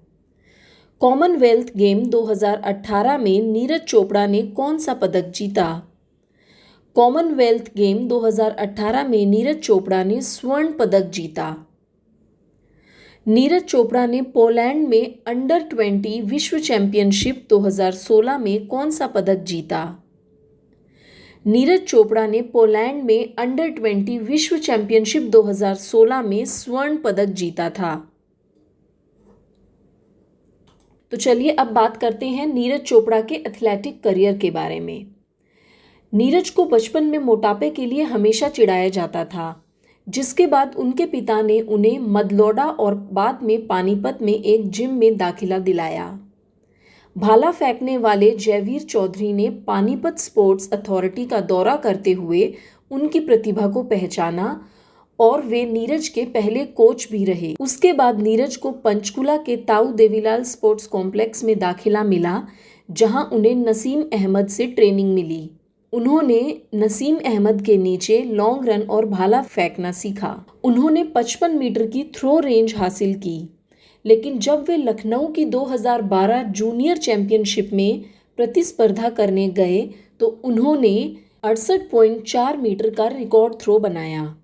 कॉमनवेल्थ गेम 2018 में नीरज चोपड़ा ने कौन सा पदक जीता? कॉमनवेल्थ गेम 2018 में नीरज चोपड़ा ने स्वर्ण पदक जीता। नीरज चोपड़ा ने पोलैंड में अंडर 20 विश्व चैंपियनशिप 2016 में कौन सा पदक जीता? नीरज चोपड़ा ने पोलैंड में अंडर 20 विश्व चैंपियनशिप 2016 में स्वर्ण पदक जीता था। तो चलिए अब बात करते हैं नीरज चोपड़ा के एथलेटिक करियर के बारे में। नीरज को बचपन में मोटापे के लिए हमेशा चिढ़ाया जाता था, जिसके बाद उनके पिता ने उन्हें मदलौडा और बाद में पानीपत में एक जिम में दाखिला दिलाया। भाला फेंकने वाले जयवीर चौधरी ने पानीपत स्पोर्ट्स अथॉरिटी का दौरा करते हुए उनकी प्रतिभा को पहचाना और वे नीरज के पहले कोच भी रहे। उसके बाद नीरज को पंचकुला के ताऊ देवीलाल स्पोर्ट्स कॉम्प्लेक्स में दाखिला मिला, जहां उन्हें नसीम अहमद से ट्रेनिंग मिली। उन्होंने नसीम अहमद के नीचे लॉन्ग रन और भाला फेंकना सीखा। उन्होंने 55 मीटर की थ्रो रेंज हासिल की, लेकिन जब वे लखनऊ की 2012 जूनियर चैंपियनशिप में प्रतिस्पर्धा करने गए तो उन्होंने 68.4 मीटर का रिकॉर्ड थ्रो बनाया।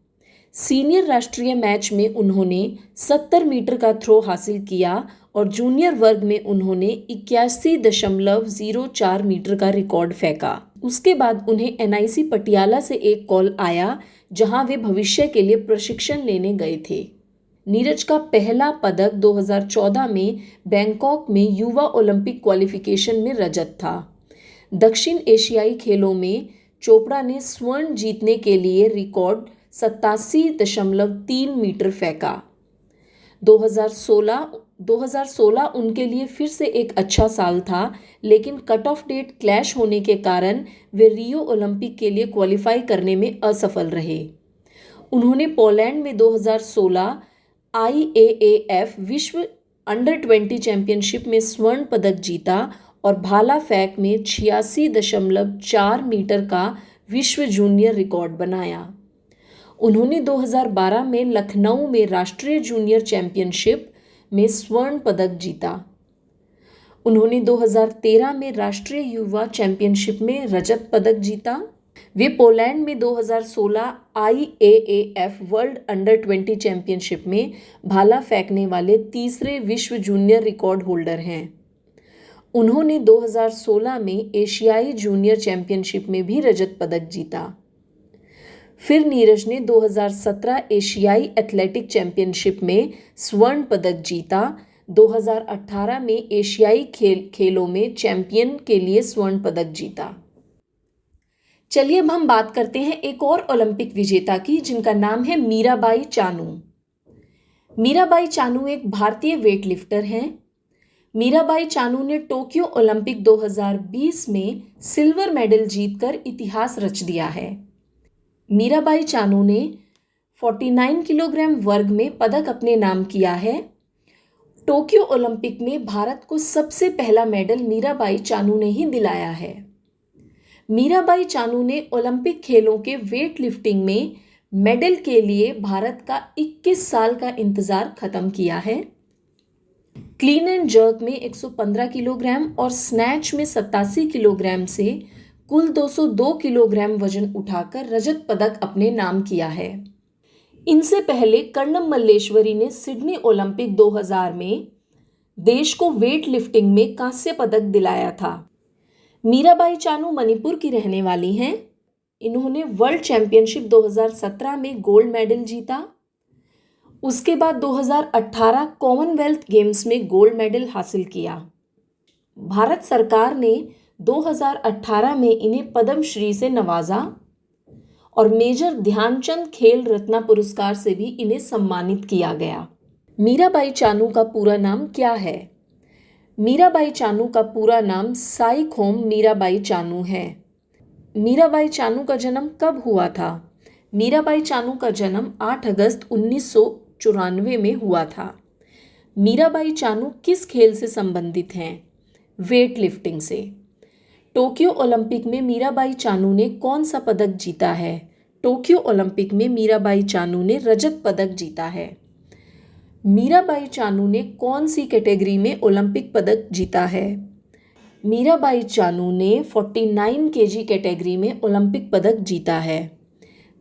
सीनियर राष्ट्रीय मैच में उन्होंने 70 मीटर का थ्रो हासिल किया और जूनियर वर्ग में उन्होंने 81.04 मीटर का रिकॉर्ड फेंका। उसके बाद उन्हें NIC पटियाला से एक कॉल आया, जहां वे भविष्य के लिए प्रशिक्षण लेने गए थे। नीरज का पहला पदक 2014 में बैंकॉक में युवा ओलंपिक क्वालिफिकेशन में रजत था। दक्षिण एशियाई खेलों में चोपड़ा ने स्वर्ण जीतने के लिए रिकॉर्ड 87.3 मीटर फेंका। 2016 उनके लिए फिर से एक अच्छा साल था, लेकिन कट ऑफ डेट क्लैश होने के कारण वे रियो ओलंपिक के लिए क्वालिफाई करने में असफल रहे। उन्होंने पोलैंड में 2016 IAAF विश्व अंडर 20 चैंपियनशिप में स्वर्ण पदक जीता और भाला फेंक में 86.4 मीटर का विश्व जूनियर रिकॉर्ड बनाया। उन्होंने 2012 में लखनऊ में राष्ट्रीय जूनियर चैंपियनशिप में स्वर्ण पदक जीता। उन्होंने 2013 में राष्ट्रीय युवा चैंपियनशिप में रजत पदक जीता। वे पोलैंड में 2016 IAAF वर्ल्ड अंडर 20 चैंपियनशिप में भाला फेंकने वाले तीसरे विश्व जूनियर रिकॉर्ड होल्डर हैं। उन्होंने 2016 में एशियाई जूनियर चैंपियनशिप में भी रजत पदक जीता। फिर नीरज ने 2017 एशियाई एथलेटिक चैंपियनशिप में स्वर्ण पदक जीता। 2018 में एशियाई खेलों में चैंपियन के लिए स्वर्ण पदक जीता। चलिए अब हम बात करते हैं एक और ओलंपिक विजेता की, जिनका नाम है मीराबाई चानू। मीराबाई चानू एक भारतीय वेटलिफ्टर हैं। मीराबाई चानू ने टोक्यो ओलंपिक 2020 में सिल्वर मेडल जीतकर इतिहास रच दिया है। मीराबाई चानू ने 49 किलोग्राम वर्ग में पदक अपने नाम किया है। टोक्यो ओलंपिक में भारत को सबसे पहला मेडल मीराबाई चानू ने ही दिलाया है। मीराबाई चानू ने ओलंपिक खेलों के वेट लिफ्टिंग में मेडल के लिए भारत का 21 साल का इंतजार खत्म किया है। क्लीन एंड जर्क में 115 किलोग्राम और स्नैच में 87 किलोग्राम से कुल 202 किलोग्राम वजन उठाकर रजत पदक अपने नाम किया है। इनसे पहले कर्णम मल्लेश्वरी ने सिडनी ओलंपिक 2000 में देश को वेट लिफ्टिंग में कांस्य पदक दिलाया था। मीराबाई चानू मणिपुर की रहने वाली हैं। इन्होंने वर्ल्ड चैंपियनशिप 2017 में गोल्ड मेडल जीता। उसके बाद 2018 कॉमनवेल्थ गेम्स में गोल्ड मेडल हासिल किया। भारत सरकार ने 2018 में इन्हें पद्मश्री से नवाजा और मेजर ध्यानचंद खेल रत्न पुरस्कार से भी इन्हें सम्मानित किया गया। मीराबाई चानू का पूरा नाम क्या है? मीराबाई चानू का पूरा नाम साईखोम मीराबाई चानू है। मीराबाई चानू का जन्म कब हुआ था? मीराबाई चानू का जन्म 8 अगस्त 1994 में हुआ था। मीराबाई चानू किस खेल से संबंधित हैं? वेट लिफ्टिंग से। टोक्यो ओलंपिक में मीराबाई चानू ने कौन सा पदक जीता है? टोक्यो ओलंपिक में मीराबाई चानू ने रजत पदक जीता है। मीराबाई चानू ने कौन सी कैटेगरी में ओलंपिक पदक जीता है? मीराबाई चानू ने 49 केजी कैटेगरी में ओलंपिक पदक जीता है।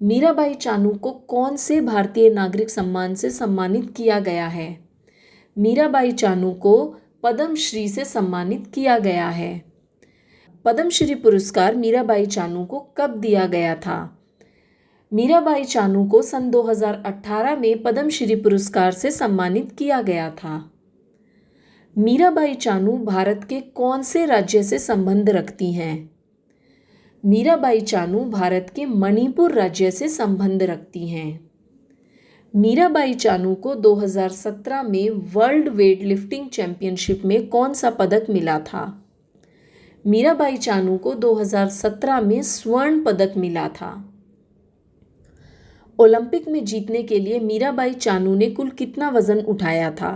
मीराबाई चानू को कौन से भारतीय नागरिक सम्मान से सम्मानित किया गया है? मीराबाई चानू को पद्मश्री से सम्मानित किया गया है। पद्मश्री पुरस्कार मीराबाई चानू को कब दिया गया था? मीराबाई चानू को सन 2018 में पद्मश्री पुरस्कार से सम्मानित किया गया था। मीराबाई चानू भारत के कौन से राज्य से संबंध रखती हैं? मीराबाई चानू भारत के मणिपुर राज्य से संबंध रखती हैं। मीराबाई चानू को 2017 में वर्ल्ड वेट लिफ्टिंग चैंपियनशिप में कौन सा पदक मिला था? मीराबाई चानू को 2017 में स्वर्ण पदक मिला था। ओलंपिक में जीतने के लिए मीराबाई चानू ने कुल कितना वजन उठाया था?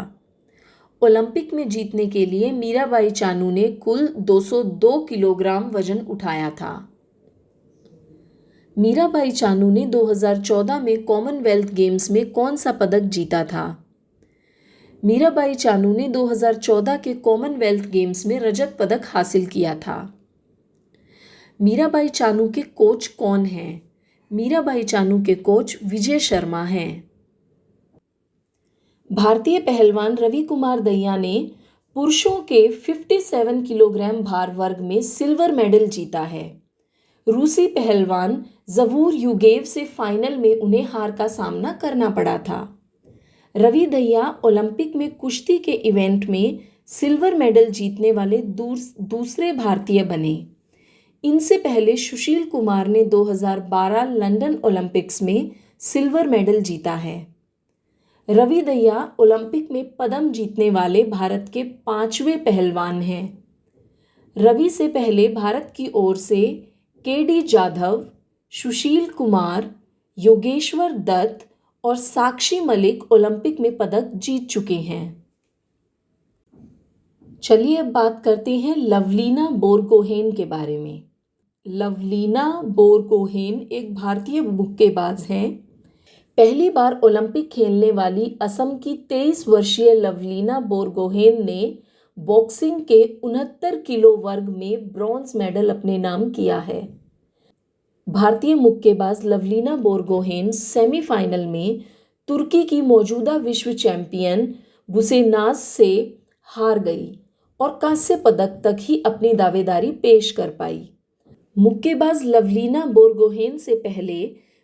ओलंपिक में जीतने के लिए मीराबाई चानू ने कुल 202 किलोग्राम वजन उठाया था। मीराबाई चानू ने 2014 में कॉमनवेल्थ गेम्स में कौन सा पदक जीता था? मीराबाई चानू ने 2014 के कॉमनवेल्थ गेम्स में रजत पदक हासिल किया था। मीराबाई चानू के कोच कौन हैं? मीराबाई चानू के कोच विजय शर्मा हैं। भारतीय पहलवान रवि कुमार दहिया ने पुरुषों के 57 किलोग्राम भार वर्ग में सिल्वर मेडल जीता है। रूसी पहलवान जवूर युगेव से फाइनल में उन्हें हार का सामना करना पड़ा था। रवि दहिया ओलंपिक में कुश्ती के इवेंट में सिल्वर मेडल जीतने वाले दूसरे भारतीय बने। इनसे पहले सुशील कुमार ने 2012 लंदन ओलंपिक्स में सिल्वर मेडल जीता है। रवि दहिया ओलंपिक में पदक जीतने वाले भारत के 5वें पहलवान हैं। रवि से पहले भारत की ओर से केडी जाधव, सुशील कुमार, योगेश्वर दत्त और साक्षी मलिक ओलंपिक में पदक जीत चुके हैं। चलिए अब बात करते हैं लवलीना बोरगोहेन के बारे में। लवलीना बोरगोहेन एक भारतीय मुक्केबाज हैं। पहली बार ओलंपिक खेलने वाली असम की 23 वर्षीय लवलीना बोरगोहेन ने बॉक्सिंग के 69 किलो वर्ग में ब्रॉन्ज मेडल अपने नाम किया है। भारतीय मुक्केबाज लवलीना बोरगोहेन सेमीफाइनल में तुर्की की मौजूदा विश्व चैंपियन बुसेनाज से हार गई और कांस्य पदक तक ही अपनी दावेदारी पेश कर पाई। मुक्केबाज लवलीना बोरगोहेन से पहले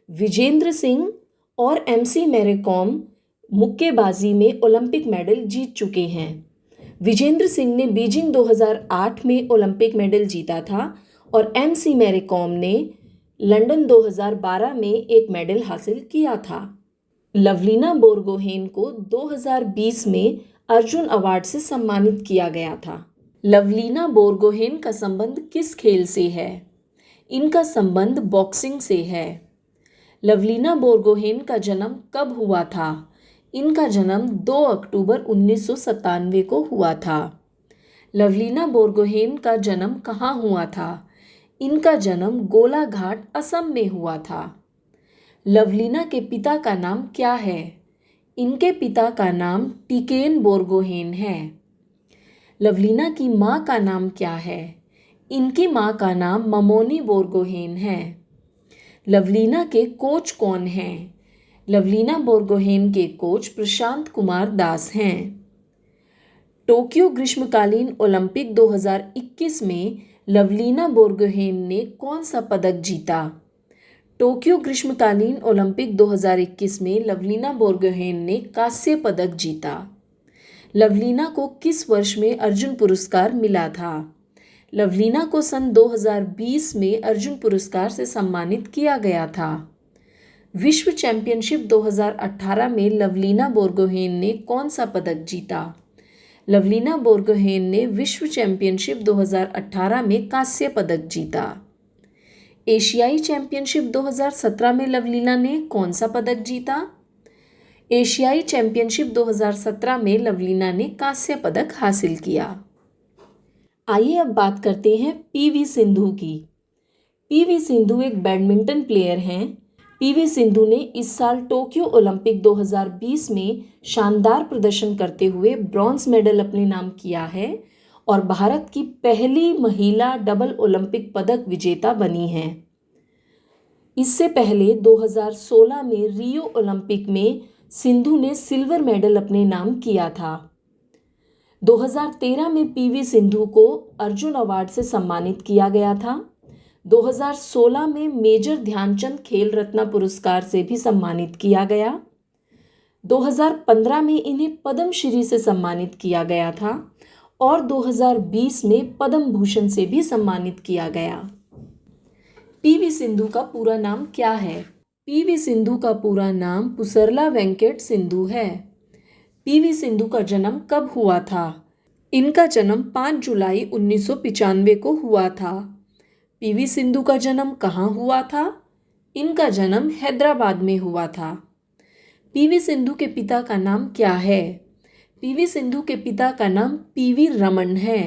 विजेंद्र सिंह और एमसी मैरीकॉम मुक्केबाजी में ओलंपिक मेडल जीत चुके हैं। विजेंद्र सिंह ने बीजिंग 2008 में ओलंपिक मेडल जीता था और एमसी मैरीकॉम ने लंदन 2012 में एक मेडल हासिल किया था। लवलीना बोरगोहेन को 2020 में अर्जुन अवार्ड से सम्मानित किया गया था। लवलीना बोरगोहेन का संबंध किस खेल से है? इनका संबंध बॉक्सिंग से है। लवलीना बोरगोहेन का जन्म कब हुआ था? इनका जन्म 2 अक्टूबर 1997 को हुआ था। लवलीना बोरगोहेन का जन्म कहाँ हुआ था? इनका जन्म गोलाघाट, असम में हुआ था। लवलीना के पिता का नाम क्या है? इनके पिता का नाम टिकेन बोरगोहेन है। लवलीना की माँ का नाम क्या है? इनकी माँ का नाम ममोनी बोरगोहेन है। लवलीना के कोच कौन हैं? लवलीना बोरगोहेन के कोच प्रशांत कुमार दास हैं। टोक्यो ग्रीष्मकालीन ओलंपिक 2021 में लवलीना बोरगोहेन ने कौन सा पदक जीता? टोक्यो ग्रीष्मकालीन ओलंपिक 2021 में लवलीना बोरगोहेन ने कांस्य पदक जीता। लवलीना को किस वर्ष में अर्जुन पुरस्कार मिला था? लवलीना को सन 2020 में अर्जुन पुरस्कार से सम्मानित किया गया था। विश्व चैंपियनशिप 2018 में लवलीना बोरगोहेन ने कौन सा पदक जीता? लवलीना बोरगोहेन ने विश्व चैंपियनशिप 2018 में कांस्य पदक जीता। एशियाई चैंपियनशिप 2017 में लवलीना ने कौन सा पदक जीता? एशियाई चैंपियनशिप 2017 में लवलीना ने कांस्य पदक हासिल किया। आइए अब बात करते हैं पीवी सिंधु की। पीवी सिंधु एक बैडमिंटन प्लेयर हैं। पीवी सिंधु ने इस साल टोक्यो ओलंपिक 2020 में शानदार प्रदर्शन करते हुए ब्रॉन्ज मेडल अपने नाम किया है और भारत की पहली महिला डबल ओलंपिक पदक विजेता बनी हैं। इससे पहले 2016 में रियो ओलंपिक में सिंधु ने सिल्वर मेडल अपने नाम किया था। 2013 में पीवी सिंधु को अर्जुन अवार्ड से सम्मानित किया गया था। 2016 में मेजर ध्यानचंद खेल रत्न पुरस्कार से भी सम्मानित किया गया। 2015 में इन्हें पद्म श्री से सम्मानित किया गया था और 2020 में पद्म भूषण से भी सम्मानित किया गया। पीवी सिंधु का पूरा नाम क्या है? पीवी सिंधु का पूरा नाम पुसरला वेंकट सिंधु है। पीवी सिंधु का जन्म कब हुआ था? इनका जन्म 5 जुलाई 1995 को हुआ था। पीवी सिंधु का जन्म कहाँ हुआ था? इनका जन्म हैदराबाद में हुआ था। पीवी सिंधु के पिता का नाम क्या है? पीवी सिंधु के पिता का नाम पीवी रमन है।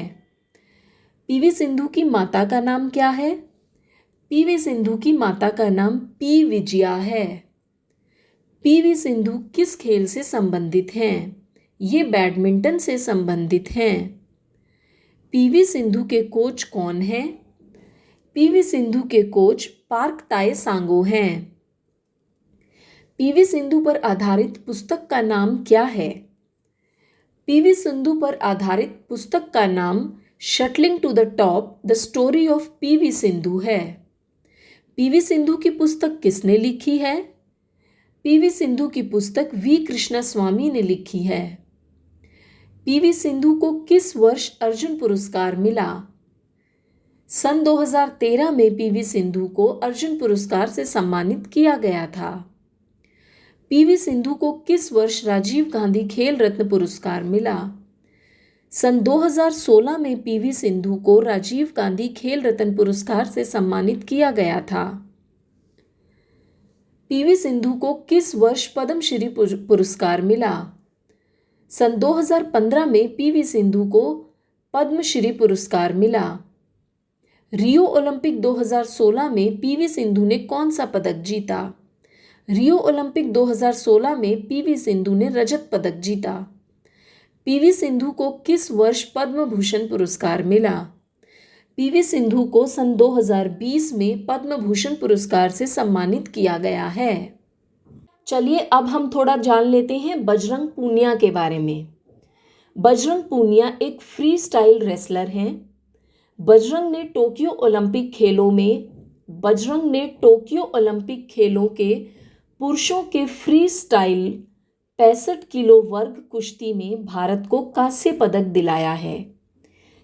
पीवी सिंधु की माता का नाम क्या है? पीवी सिंधु की माता का नाम पी विजया है। पीवी सिंधु किस खेल से संबंधित हैं? ये बैडमिंटन से संबंधित हैं। पीवी सिंधु के कोच कौन हैं? पीवी सिंधु के कोच पार्क ताए सांगो हैं। पीवी सिंधु पर आधारित पुस्तक का नाम क्या है? पीवी सिंधु पर आधारित पुस्तक का नाम shuttling to the top the story of PV Sindhu है। पीवी सिंधु की पुस्तक किसने लिखी है? पीवी सिंधु की पुस्तक वी कृष्णस्वामी ने लिखी है। पीवी सिंधु को किस वर्ष अर्जुन पुरस्कार मिला? सन 2013 में पीवी सिंधु को अर्जुन पुरस्कार से सम्मानित किया गया था। पीवी सिंधु को किस वर्ष राजीव गांधी खेल रत्न पुरस्कार मिला? सन 2016 में पीवी सिंधु को राजीव गांधी खेल रत्न पुरस्कार से सम्मानित किया गया था। पीवी सिंधु को किस वर्ष पद्मश्री पुरस्कार मिला? सन 2015 में पीवी सिंधु को पद्मश्री पुरस्कार मिला। रियो ओलंपिक 2016 में पीवी सिंधु ने कौन सा पदक जीता? रियो ओलंपिक 2016 में पीवी सिंधु ने रजत पदक जीता। पीवी सिंधु को किस वर्ष पद्म भूषण पुरस्कार मिला? पीवी सिंधु को सन 2020 में पद्म भूषण पुरस्कार से सम्मानित किया गया है। चलिए अब हम थोड़ा जान लेते हैं बजरंग पूनिया के बारे में। बजरंग पूनिया एक फ्री स्टाइल रेसलर हैं। बजरंग ने टोक्यो ओलंपिक खेलों के पुरुषों के फ्री स्टाइल 65 किलो वर्ग कुश्ती में भारत को कांस्य पदक दिलाया है।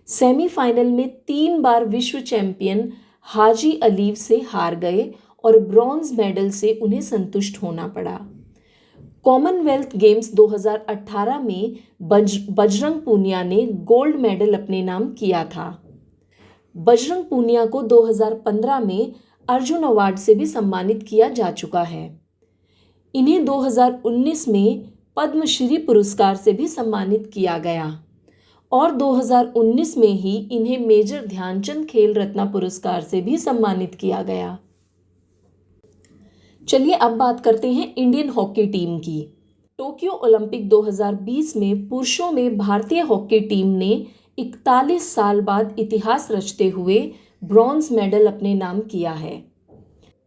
सेमीफाइनल में 3 बार विश्व चैंपियन हाजी अलीव से हार गए और ब्रॉन्ज मेडल से उन्हें संतुष्ट होना पड़ा। कॉमनवेल्थ गेम्स 2018 में बजरंग पूनिया ने गोल्ड मेडल अपने नाम किया था। बजरंग पूनिया को 2015 में अर्जुन अवार्ड से भी सम्मानित किया जा चुका है। इन्हें 2019 में पद्मश्री पुरस्कार से भी सम्मानित किया गया और 2019 में ही इन्हें मेजर ध्यानचंद खेल रत्न पुरस्कार से भी सम्मानित किया गया। चलिए अब बात करते हैं इंडियन हॉकी टीम की। टोक्यो ओलंपिक 2020 में पुरुषों में भारतीय हॉकी टीम ने 41 साल बाद इतिहास रचते हुए ब्रॉन्ज मेडल अपने नाम किया है।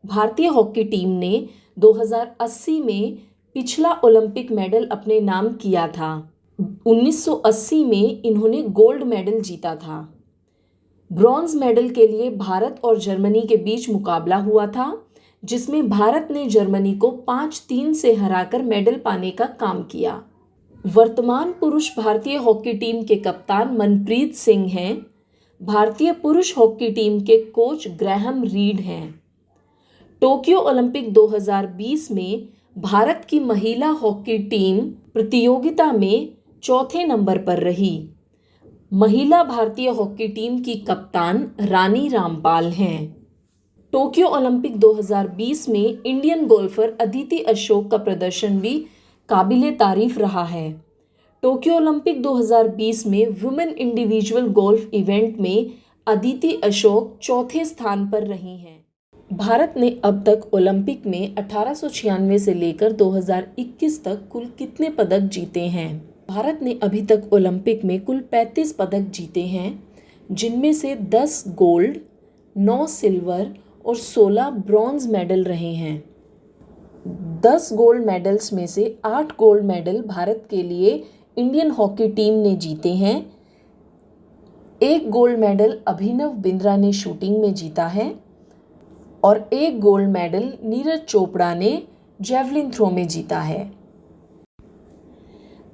भारतीय हॉकी टीम ने 2080 में पिछला ओलंपिक मेडल अपने नाम किया था। 1980 में इन्होंने गोल्ड मेडल जीता था। ब्रॉन्ज मेडल के लिए भारत और जर्मनी के बीच मुकाबला हुआ था, जिसमें भारत ने जर्मनी को 5-3 से हराकर मेडल पाने का काम किया। वर्तमान पुरुष भारतीय हॉकी टीम के कप्तान मनप्रीत सिंह हैं। भारतीय पुरुष हॉकी टीम के कोच ग्रैहम रीड हैं। टोक्यो ओलंपिक 2020 में भारत की महिला हॉकी टीम प्रतियोगिता में चौथे नंबर पर रही। महिला भारतीय हॉकी टीम की कप्तान रानी रामपाल हैं। टोक्यो ओलंपिक 2020 में इंडियन गोल्फर अदिति अशोक का प्रदर्शन भी काबिले तारीफ रहा है। टोक्यो ओलंपिक 2020 में वुमेन इंडिविजुअल गोल्फ इवेंट में अदिति अशोक चौथे स्थान पर रही हैं। भारत ने अब तक ओलंपिक में 1896 से लेकर 2021 तक कुल कितने पदक जीते हैं? भारत ने अभी तक ओलंपिक में कुल 35 पदक जीते हैं, जिनमें से 10 गोल्ड, 9 सिल्वर और 16 ब्रॉन्ज मेडल रहे हैं। 10 गोल्ड मेडल्स में से 8 गोल्ड मेडल भारत के लिए इंडियन हॉकी टीम ने जीते हैं। 1 गोल्ड मेडल अभिनव बिंद्रा ने शूटिंग में जीता है और 1 गोल्ड मेडल नीरज चोपड़ा ने जेवलिन थ्रो में जीता है।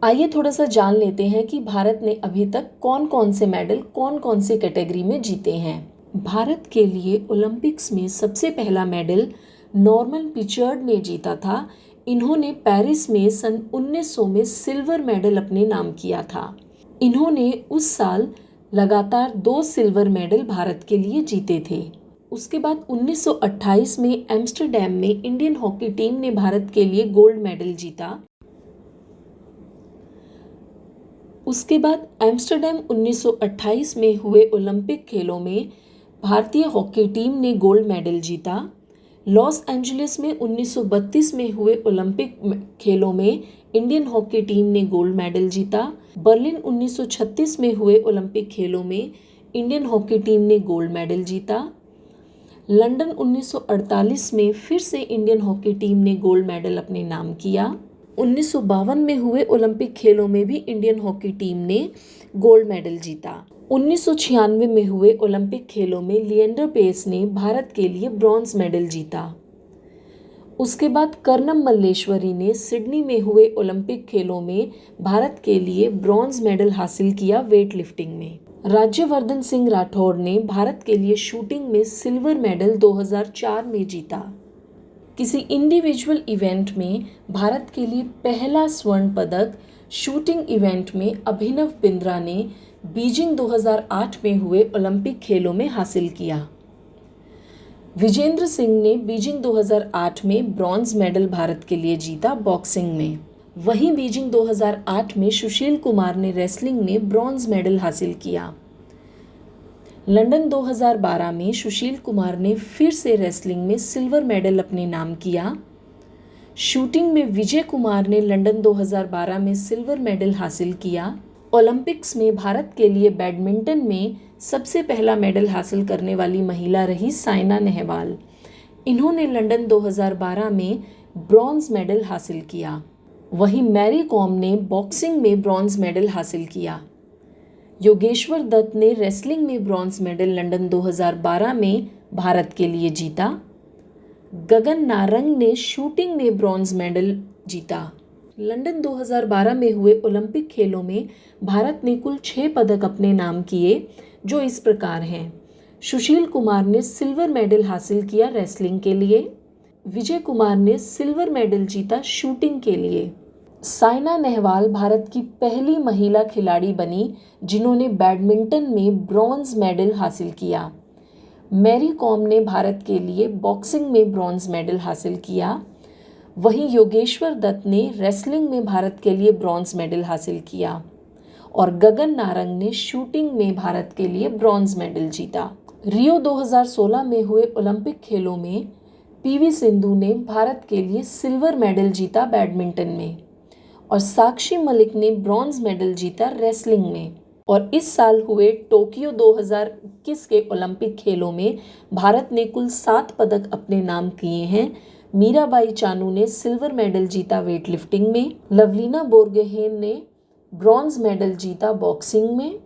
आइए थोड़ा सा जान लेते हैं कि भारत ने अभी तक कौन कौन से मेडल कौन कौन से कैटेगरी में जीते हैं। भारत के लिए ओलंपिक्स में सबसे पहला मेडल नॉर्मन पिचर्ड ने जीता था। इन्होंने पेरिस में सन 1900 में सिल्वर मेडल अपने नाम किया था। इन्होंने उस साल लगातार 2 सिल्वर मेडल भारत के लिए जीते थे। उसके बाद 1928 में एम्स्टर्डम में इंडियन हॉकी टीम ने भारत के लिए गोल्ड मेडल जीता। उसके बाद एम्स्टर्डम 1928 में हुए ओलंपिक खेलों में भारतीय हॉकी टीम ने गोल्ड मेडल जीता। लॉस एंजलिस में 1932 में हुए ओलंपिक खेलों में इंडियन हॉकी टीम ने गोल्ड मेडल जीता। बर्लिन 1936 में हुए ओलंपिक खेलों में इंडियन हॉकी टीम ने गोल्ड मेडल जीता। लंदन 1948 में फिर से इंडियन हॉकी टीम ने गोल्ड मेडल अपने नाम किया। 1952 में हुए ओलंपिक खेलों में भी इंडियन हॉकी टीम ने गोल्ड मेडल जीता। 1996 में हुए ओलंपिक खेलों में लिएंडर पेस ने भारत के लिए ब्रॉन्ज मेडल जीता। उसके बाद कर्णम मल्लेश्वरी ने सिडनी में हुए ओलंपिक खेलों में भारत के लिए ब्रॉन्ज मेडल हासिल किया वेट लिफ्टिंग में। राज्यवर्धन सिंह राठौड़ ने भारत के लिए शूटिंग में सिल्वर मेडल 2004 में जीता। किसी इंडिविजुअल इवेंट में भारत के लिए पहला स्वर्ण पदक शूटिंग इवेंट में अभिनव बिंद्रा ने बीजिंग 2008 में हुए ओलंपिक खेलों में हासिल किया। विजेंद्र सिंह ने बीजिंग 2008 में ब्रॉन्ज मेडल भारत के लिए जीता बॉक्सिंग में। वहीं बीजिंग 2008 में सुशील कुमार ने रेसलिंग में ब्रॉन्ज मेडल हासिल किया। लंदन 2012 में सुशील कुमार ने फिर से रेसलिंग में सिल्वर मेडल अपने नाम किया। शूटिंग में विजय कुमार ने लंदन 2012 में सिल्वर मेडल हासिल किया। ओलंपिक्स में भारत के लिए बैडमिंटन में सबसे पहला मेडल हासिल करने वाली महिला रही साइना नेहवाल। इन्होंने लंदन 2012 में ब्रॉन्ज मेडल हासिल किया। वहीं मैरी कॉम ने बॉक्सिंग में ब्रॉन्ज मेडल हासिल किया। योगेश्वर दत्त ने रेसलिंग में ब्रॉन्ज मेडल लंदन 2012 में भारत के लिए जीता। गगन नारंग ने शूटिंग में ब्रॉन्ज मेडल जीता। लंदन 2012 में हुए ओलंपिक खेलों में भारत ने कुल 6 पदक अपने नाम किए, जो इस प्रकार हैं। सुशील कुमार ने सिल्वर मेडल हासिल किया रेसलिंग के लिए। विजय कुमार ने सिल्वर मेडल जीता शूटिंग के लिए। साइना नेहवाल भारत की पहली महिला खिलाड़ी बनी जिन्होंने बैडमिंटन में ब्रॉन्ज मेडल हासिल किया। मैरी कॉम ने भारत के लिए बॉक्सिंग में ब्रॉन्ज मेडल हासिल किया। वहीं योगेश्वर दत्त ने रेसलिंग में भारत के लिए ब्रॉन्ज मेडल हासिल किया और गगन नारंग ने शूटिंग में भारत के लिए ब्रॉन्ज मेडल जीता। रियो 2016 में हुए ओलंपिक खेलों में पीवी सिंधु ने भारत के लिए सिल्वर मेडल जीता बैडमिंटन में और साक्षी मलिक ने ब्रॉन्ज मेडल जीता रेसलिंग में। और इस साल हुए टोक्यो 2021 के ओलंपिक खेलों में भारत ने कुल 7 पदक अपने नाम किए हैं। मीराबाई चानू ने सिल्वर मेडल जीता वेट लिफ्टिंग में, लवलीना बोरगोहेन ने ब्रॉन्ज मेडल जीता बॉक्सिंग में,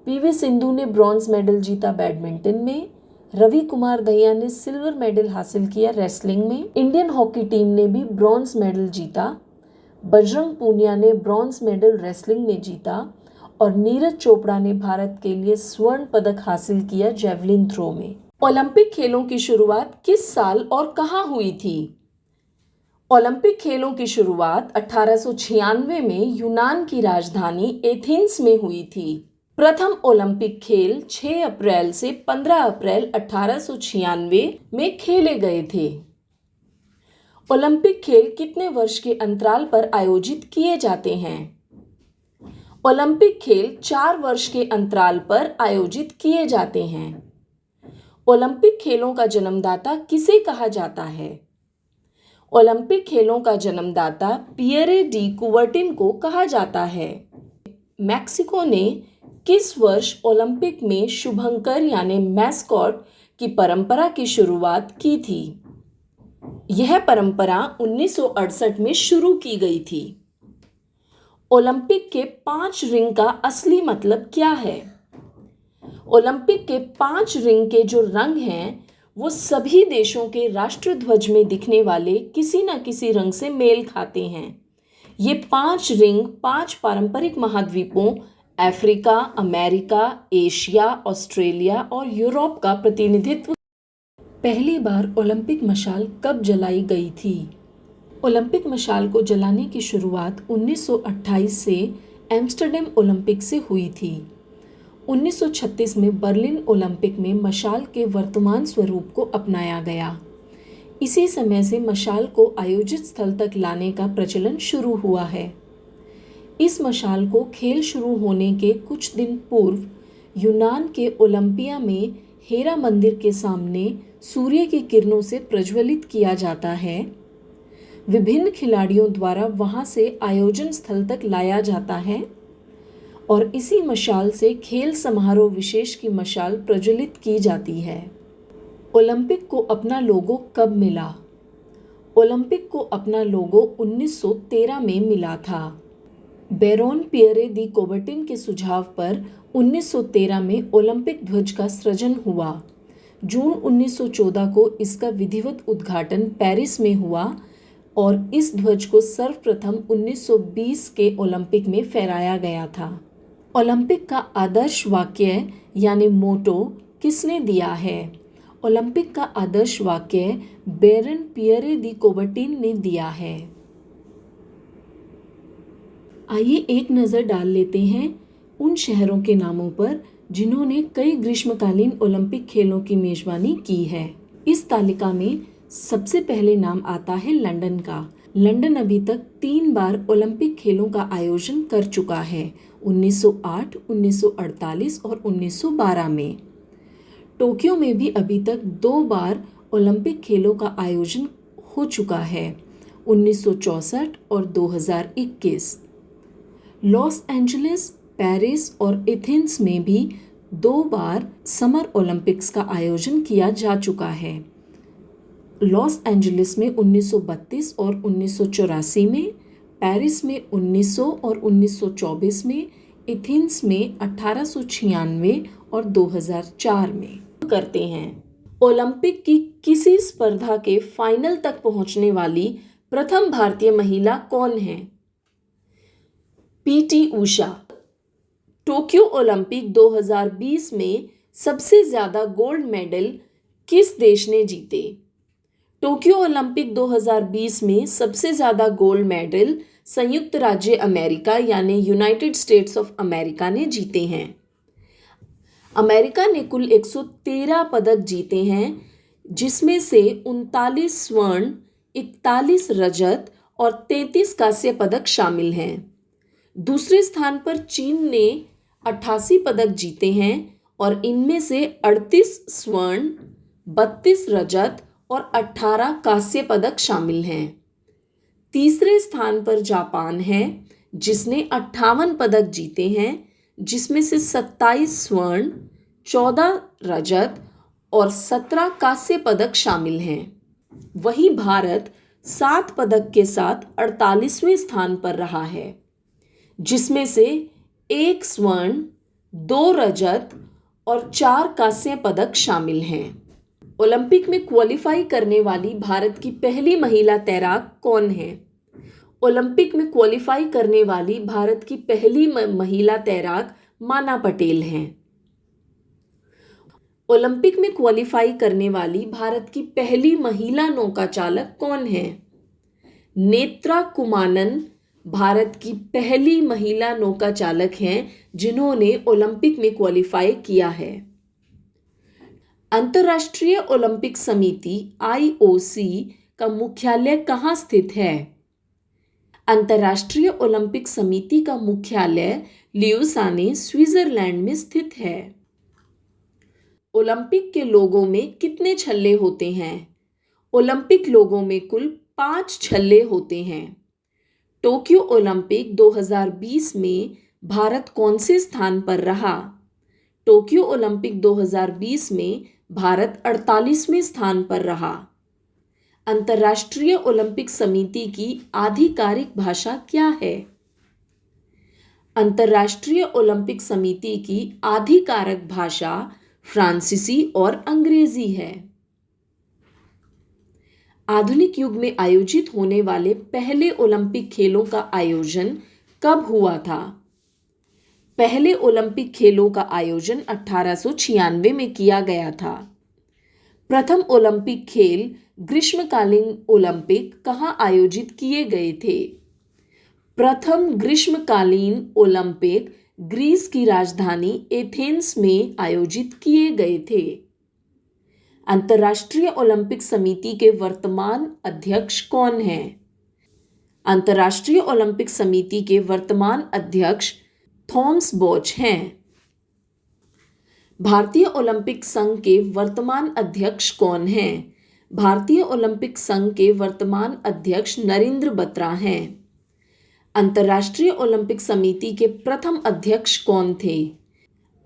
पीवी सिंधु ने ब्रॉन्ज मेडल जीता बैडमिंटन में, रवि कुमार दहिया ने सिल्वर मेडल हासिल किया रेसलिंग में, इंडियन हॉकी टीम ने भी ब्रॉन्ज मेडल जीता, बजरंग पूनिया ने ब्रॉन्ज मेडल रेसलिंग में जीता और नीरज चोपड़ा ने भारत के लिए स्वर्ण पदक हासिल किया जेवलिन थ्रो में। ओलंपिक खेलों की शुरुआत किस साल और कहां हुई थी? ओलंपिक खेलों की शुरुआत 1896 में यूनान की राजधानी एथेंस में हुई थी। प्रथम ओलंपिक खेल 6 अप्रैल से 15 अप्रैल 1896 में खेले गए थे। ओलंपिक खेल कितने वर्ष के अंतराल पर आयोजित किए जाते हैं? ओलंपिक खेल 4 वर्ष के अंतराल पर आयोजित किए जाते हैं। ओलंपिक खेलों का जन्मदाता किसे कहा जाता है? ओलंपिक खेलों का जन्मदाता पियरे डी कुबर्टिन को कहा जाता है। मैक्सिको ने किस वर्ष ओलंपिक में शुभंकर यानी मैस्कॉट की परंपरा की शुरुआत की थी? यह परंपरा 1968 में शुरू की गई थी। ओलंपिक के 5 रिंग का असली मतलब क्या है? ओलंपिक के 5 रिंग के जो रंग हैं वो सभी देशों के राष्ट्रध्वज में दिखने वाले किसी न किसी रंग से मेल खाते हैं। ये 5 रिंग 5 पारंपरिक महाद्वीपों अफ्रीका, अमेरिका, एशिया, ऑस्ट्रेलिया और यूरोप का प्रतिनिधित्व। पहली बार ओलंपिक मशाल कब जलाई गई थी? ओलंपिक मशाल को जलाने की शुरुआत 1928 से एम्स्टर्डम ओलंपिक से हुई थी। 1936 में बर्लिन ओलंपिक में मशाल के वर्तमान स्वरूप को अपनाया गया। इसी समय से मशाल को आयोजित स्थल तक लाने का प्रचलन शुरू हुआ है। इस मशाल को खेल शुरू होने के कुछ दिन पूर्व यूनान के ओलंपिया में हेरा मंदिर के सामने सूर्य की किरणों से प्रज्वलित किया जाता है। विभिन्न खिलाड़ियों द्वारा वहां से आयोजन स्थल तक लाया जाता है और इसी मशाल से खेल समारोह विशेष की मशाल प्रज्वलित की जाती है। ओलंपिक को अपना लोगो कब मिला? ओलंपिक को अपना लोगो 1913 में मिला था। बैरोन पियरे दी कुबर्टिन के सुझाव पर 1913 में ओलंपिक ध्वज का सृजन हुआ। जून 1914 को इसका विधिवत उद्घाटन पेरिस में हुआ और इस ध्वज को सर्वप्रथम 1920 के ओलंपिक में फहराया गया था। ओलंपिक का आदर्श वाक्य यानी मोटो किसने दिया है? ओलंपिक का आदर्श वाक्य बैरन पियरे दी कुबर्टिन ने दिया है। आइए एक नज़र डाल लेते हैं उन शहरों के नामों पर जिन्होंने कई ग्रीष्मकालीन ओलंपिक खेलों की मेजबानी की है। इस तालिका में सबसे पहले नाम आता है लंदन का। लंदन अभी तक 3 बार ओलंपिक खेलों का आयोजन कर चुका है, 1908, 1948 और 1912 में। टोक्यो में भी अभी तक 2 बार ओलंपिक खेलों का आयोजन हो चुका है, 1964 और 2021। लॉस एंजलिस, पेरिस और एथेंस में भी 2 बार समर ओलंपिक्स का आयोजन किया जा चुका है। लॉस एंजलिस में 1932 और 1984 में, पेरिस में 1900 और 1924 में, एथेंस में 1896 और 2004 में करते हैं। ओलंपिक की किसी स्पर्धा के फाइनल तक पहुंचने वाली प्रथम भारतीय महिला कौन है? पीटी उषा। टोक्यो ओलंपिक 2020 में सबसे ज़्यादा गोल्ड मेडल किस देश ने जीते? टोक्यो ओलंपिक 2020 में सबसे ज़्यादा गोल्ड मेडल संयुक्त राज्य अमेरिका यानी यूनाइटेड स्टेट्स ऑफ अमेरिका ने जीते हैं। अमेरिका ने कुल 113 पदक जीते हैं, जिसमें से 39 स्वर्ण, 41 रजत और 33 कांस्य पदक शामिल हैं। दूसरे स्थान पर चीन ने 88 पदक जीते हैं और इनमें से 38 स्वर्ण, 32 रजत और 18 कांस्य पदक शामिल हैं। तीसरे स्थान पर जापान है, जिसने 58 पदक जीते हैं, जिसमें से 27 स्वर्ण, 14 रजत और 17 कांस्य पदक शामिल हैं। वहीं भारत 7 पदक के साथ 48वें स्थान पर रहा है, जिसमें से 1 स्वर्ण, 2 रजत और 4 कांस्य पदक शामिल हैं। ओलंपिक में क्वालिफाई करने वाली भारत की पहली महिला तैराक कौन है? ओलंपिक में क्वालिफाई करने वाली भारत की पहली महिला तैराक माना पटेल हैं। ओलंपिक में क्वालिफाई करने वाली भारत की पहली महिला नौका चालक कौन है? नेत्रा कुमानन भारत की पहली महिला नौका चालक हैं जिन्होंने ओलंपिक में क्वालिफाई किया है। अंतर्राष्ट्रीय ओलंपिक समिति (IOC) का मुख्यालय कहाँ स्थित है? अंतर्राष्ट्रीय ओलंपिक समिति का मुख्यालय ल्यूसाने, स्विट्जरलैंड में स्थित है। ओलंपिक के लोगों में कितने छल्ले होते हैं? ओलंपिक लोगों में कुल 5 छल्ले होते हैं। टोक्यो ओलंपिक 2020 में भारत कौन से स्थान पर रहा? टोक्यो ओलंपिक 2020 में भारत 48वें स्थान पर रहा। अंतर्राष्ट्रीय ओलंपिक समिति की आधिकारिक भाषा क्या है? अंतर्राष्ट्रीय ओलंपिक समिति की आधिकारिक भाषा फ्रांसीसी और अंग्रेजी है। आधुनिक युग में आयोजित होने वाले पहले ओलंपिक खेलों का आयोजन कब हुआ था? पहले ओलंपिक खेलों का आयोजन 1896 में किया गया था। प्रथम ओलंपिक खेल ग्रीष्मकालीन ओलंपिक कहाँ आयोजित किए गए थे? प्रथम ग्रीष्मकालीन ओलंपिक ग्रीस की राजधानी एथेंस में आयोजित किए गए थे। अंतर्राष्ट्रीय ओलंपिक समिति के वर्तमान अध्यक्ष कौन हैं? अंतर्राष्ट्रीय ओलंपिक समिति के वर्तमान अध्यक्ष थॉमस बॉच हैं। भारतीय ओलंपिक संघ के वर्तमान अध्यक्ष कौन हैं? भारतीय ओलंपिक संघ के वर्तमान अध्यक्ष नरेंद्र बत्रा हैं। अंतर्राष्ट्रीय ओलंपिक समिति के प्रथम अध्यक्ष कौन थे?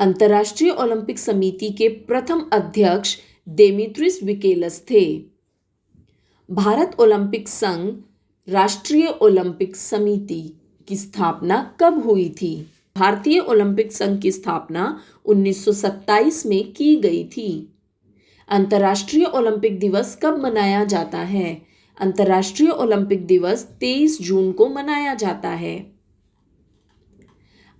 अंतर्राष्ट्रीय ओलंपिक समिति के प्रथम अध्यक्ष देमेत्रियस विकेलस थे। भारत ओलंपिक संघ, राष्ट्रीय ओलंपिक समिति की स्थापना कब हुई थी? भारतीय ओलंपिक संघ की स्थापना 1927 में की गई थी। अंतर्राष्ट्रीय ओलंपिक दिवस कब मनाया जाता है? अंतर्राष्ट्रीय ओलंपिक दिवस 23 जून को मनाया जाता है।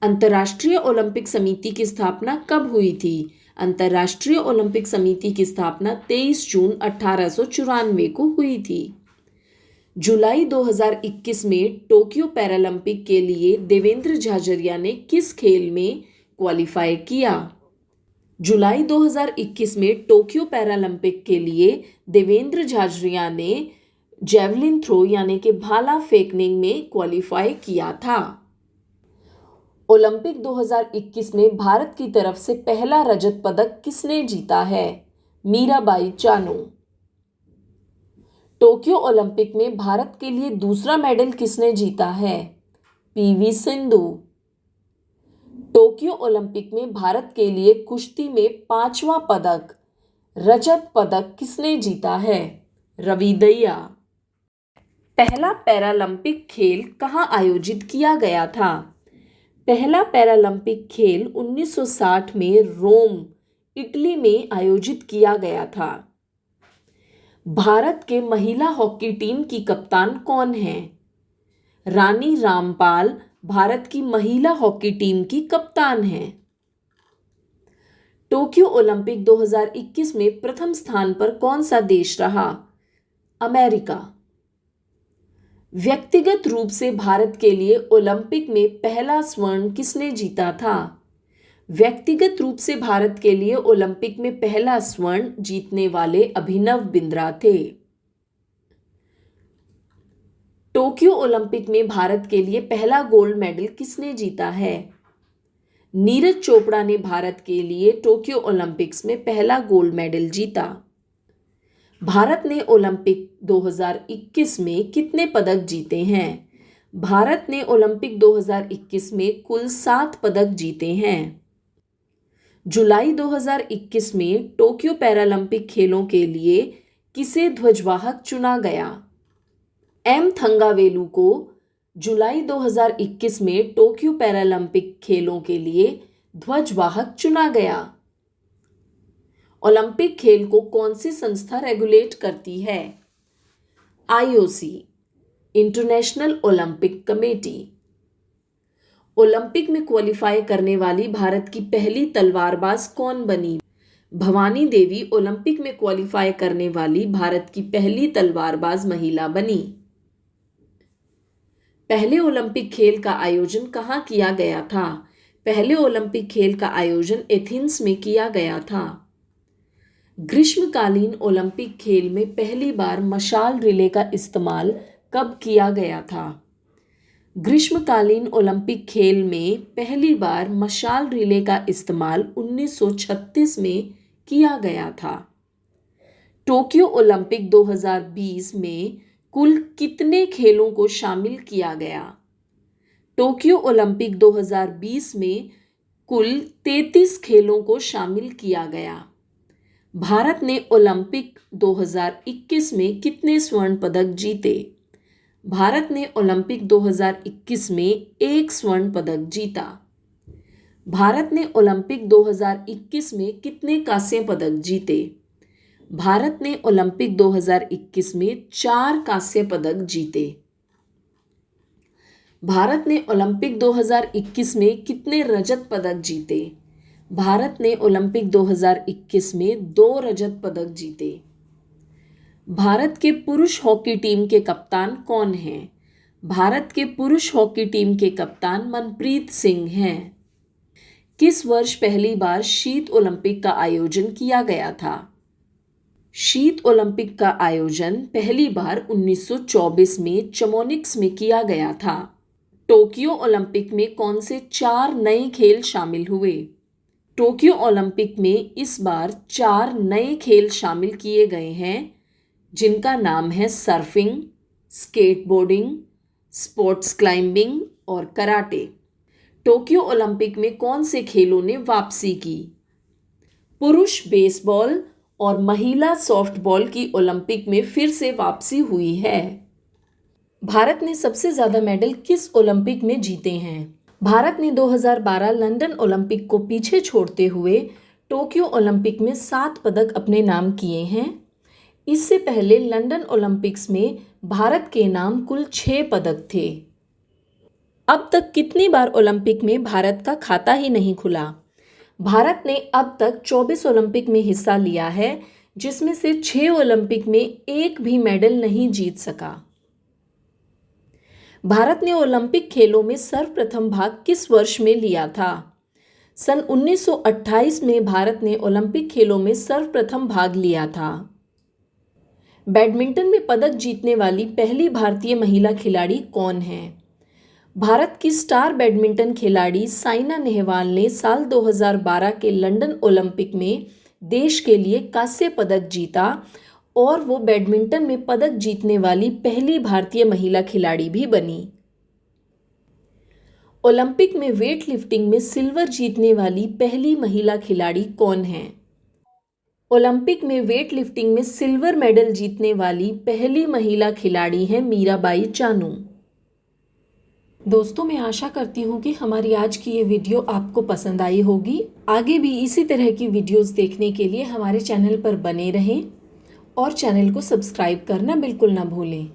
अंतर्राष्ट्रीय ओलंपिक समिति की स्थापना कब हुई थी? अंतर्राष्ट्रीय ओलंपिक समिति की स्थापना 23 जून 1894 को हुई थी। जुलाई 2021 में टोक्यो पैरालंपिक के लिए देवेंद्र झाझरिया ने किस खेल में क्वालिफाई किया? जुलाई 2021 में टोक्यो पैरालंपिक के लिए देवेंद्र झाझरिया ने जेवलिन थ्रो यानी कि भाला फेंकने में क्वालिफाई किया था। ओलंपिक 2021 में भारत की तरफ से पहला रजत पदक किसने जीता है? मीराबाई चानू। टोक्यो ओलंपिक में भारत के लिए दूसरा मेडल किसने जीता है? PV सिंधु। टोक्यो ओलंपिक में भारत के लिए कुश्ती में 5वां पदक, रजत पदक किसने जीता है? रवि दहिया। पहला पैरालंपिक खेल कहाँ आयोजित किया गया था? पहला पैरालंपिक खेल 1960 में रोम, इटली में आयोजित किया गया था। भारत के महिला हॉकी टीम की कप्तान कौन है? रानी रामपाल भारत की महिला हॉकी टीम की कप्तान हैं। टोक्यो ओलंपिक 2021 में प्रथम स्थान पर कौन सा देश रहा? अमेरिका। व्यक्तिगत रूप से भारत के लिए ओलंपिक में पहला स्वर्ण किसने जीता था? व्यक्तिगत रूप से भारत के लिए ओलंपिक में पहला स्वर्ण जीतने वाले अभिनव बिंद्रा थे। टोक्यो ओलंपिक में भारत के लिए पहला गोल्ड मेडल किसने जीता है? नीरज चोपड़ा ने भारत के लिए टोक्यो ओलंपिक्स में पहला गोल्ड मेडल जीता। भारत ने ओलंपिक 2021 में कितने पदक जीते हैं? भारत ने ओलंपिक 2021 में कुल 7 पदक जीते हैं। जुलाई 2021 में टोक्यो पैरालंपिक खेलों के लिए किसे ध्वजवाहक चुना गया? एम थंगावेलु को जुलाई 2021 में टोक्यो पैरालंपिक खेलों के लिए ध्वजवाहक चुना गया। ओलंपिक खेल को कौन सी संस्था रेगुलेट करती है? IOC, international Olympic committee. Olympic में क्वालिफाई करने वाली भारत की पहली तलवारबाज कौन बनी? भवानी देवी ओलंपिक में क्वालिफाई करने वाली भारत की पहली तलवारबाज महिला बनी। पहले ओलंपिक खेल का आयोजन कहाँ किया गया था? पहले ओलंपिक खेल का आयोजन एथेंस में किया गया था। ग्रीष्मकालीन ओलंपिक खेल में पहली बार मशाल रिले का इस्तेमाल कब किया गया था? ग्रीष्मकालीन ओलंपिक खेल में पहली बार मशाल रिले का इस्तेमाल 1936 में किया गया था। टोक्यो ओलंपिक 2020 में कुल कितने खेलों को शामिल किया गया? टोक्यो ओलंपिक 2020 में कुल 33 खेलों को शामिल किया गया। भारत ने ओलंपिक 2021 में कितने स्वर्ण पदक जीते? भारत ने ओलंपिक 2021 में 1 स्वर्ण पदक जीता। भारत ने ओलंपिक 2021 में कितने कांस्य पदक जीते? भारत ने ओलंपिक 2021 में 4 कांस्य पदक जीते। भारत ने ओलंपिक 2021 में कितने रजत पदक जीते? भारत ने ओलंपिक 2021 में 2 रजत पदक जीते। भारत के पुरुष हॉकी टीम के कप्तान कौन हैं? भारत के पुरुष हॉकी टीम के कप्तान मनप्रीत सिंह हैं। किस वर्ष पहली बार शीत ओलंपिक का आयोजन किया गया था? शीत ओलंपिक का आयोजन पहली बार 1924 में चमोनिक्स में किया गया था। टोक्यो ओलंपिक में कौन से 4 नए खेल शामिल हुए? टोक्यो ओलंपिक में इस बार 4 नए खेल शामिल किए गए हैं, जिनका नाम है सर्फिंग, स्केटबोर्डिंग, स्पोर्ट्स क्लाइंबिंग और कराटे। टोक्यो ओलंपिक में कौन से खेलों ने वापसी की? पुरुष बेसबॉल और महिला सॉफ्टबॉल की ओलंपिक में फिर से वापसी हुई है। भारत ने सबसे ज़्यादा मेडल किस ओलंपिक में जीते हैं? भारत ने 2012 लंदन ओलंपिक को पीछे छोड़ते हुए टोक्यो ओलंपिक में 7 पदक अपने नाम किए हैं। इससे पहले लंदन ओलंपिक्स में भारत के नाम कुल 6 पदक थे। अब तक कितनी बार ओलंपिक में भारत का खाता ही नहीं खुला? भारत ने अब तक 24 ओलंपिक में हिस्सा लिया है, जिसमें से 6 ओलंपिक में एक भी मेडल नहीं जीत सका। भारत ने ओलंपिक खेलों में सर्वप्रथम भाग किस वर्ष में लिया था? सन 1928 में भारत ने ओलंपिक खेलों में सर्वप्रथम भाग लिया था। बैडमिंटन में पदक जीतने वाली पहली भारतीय महिला खिलाड़ी कौन है? भारत की स्टार बैडमिंटन खिलाड़ी साइना नेहवाल ने साल 2012 के लंदन ओलंपिक में देश के लिए कांस्य पदक जीता और वो बैडमिंटन में पदक जीतने वाली पहली भारतीय महिला खिलाड़ी भी बनी। ओलंपिक में वेट लिफ्टिंग में सिल्वर जीतने वाली पहली महिला खिलाड़ी कौन है? ओलंपिक में वेट लिफ्टिंग में सिल्वर मेडल जीतने वाली पहली महिला खिलाड़ी हैं मीराबाई चानू। दोस्तों, मैं आशा करती हूँ कि हमारी आज की ये वीडियो आपको पसंद आई होगी। आगे भी इसी तरह की वीडियोस देखने के लिए हमारे चैनल पर बने रहें और चैनल को सब्सक्राइब करना बिल्कुल ना भूलें।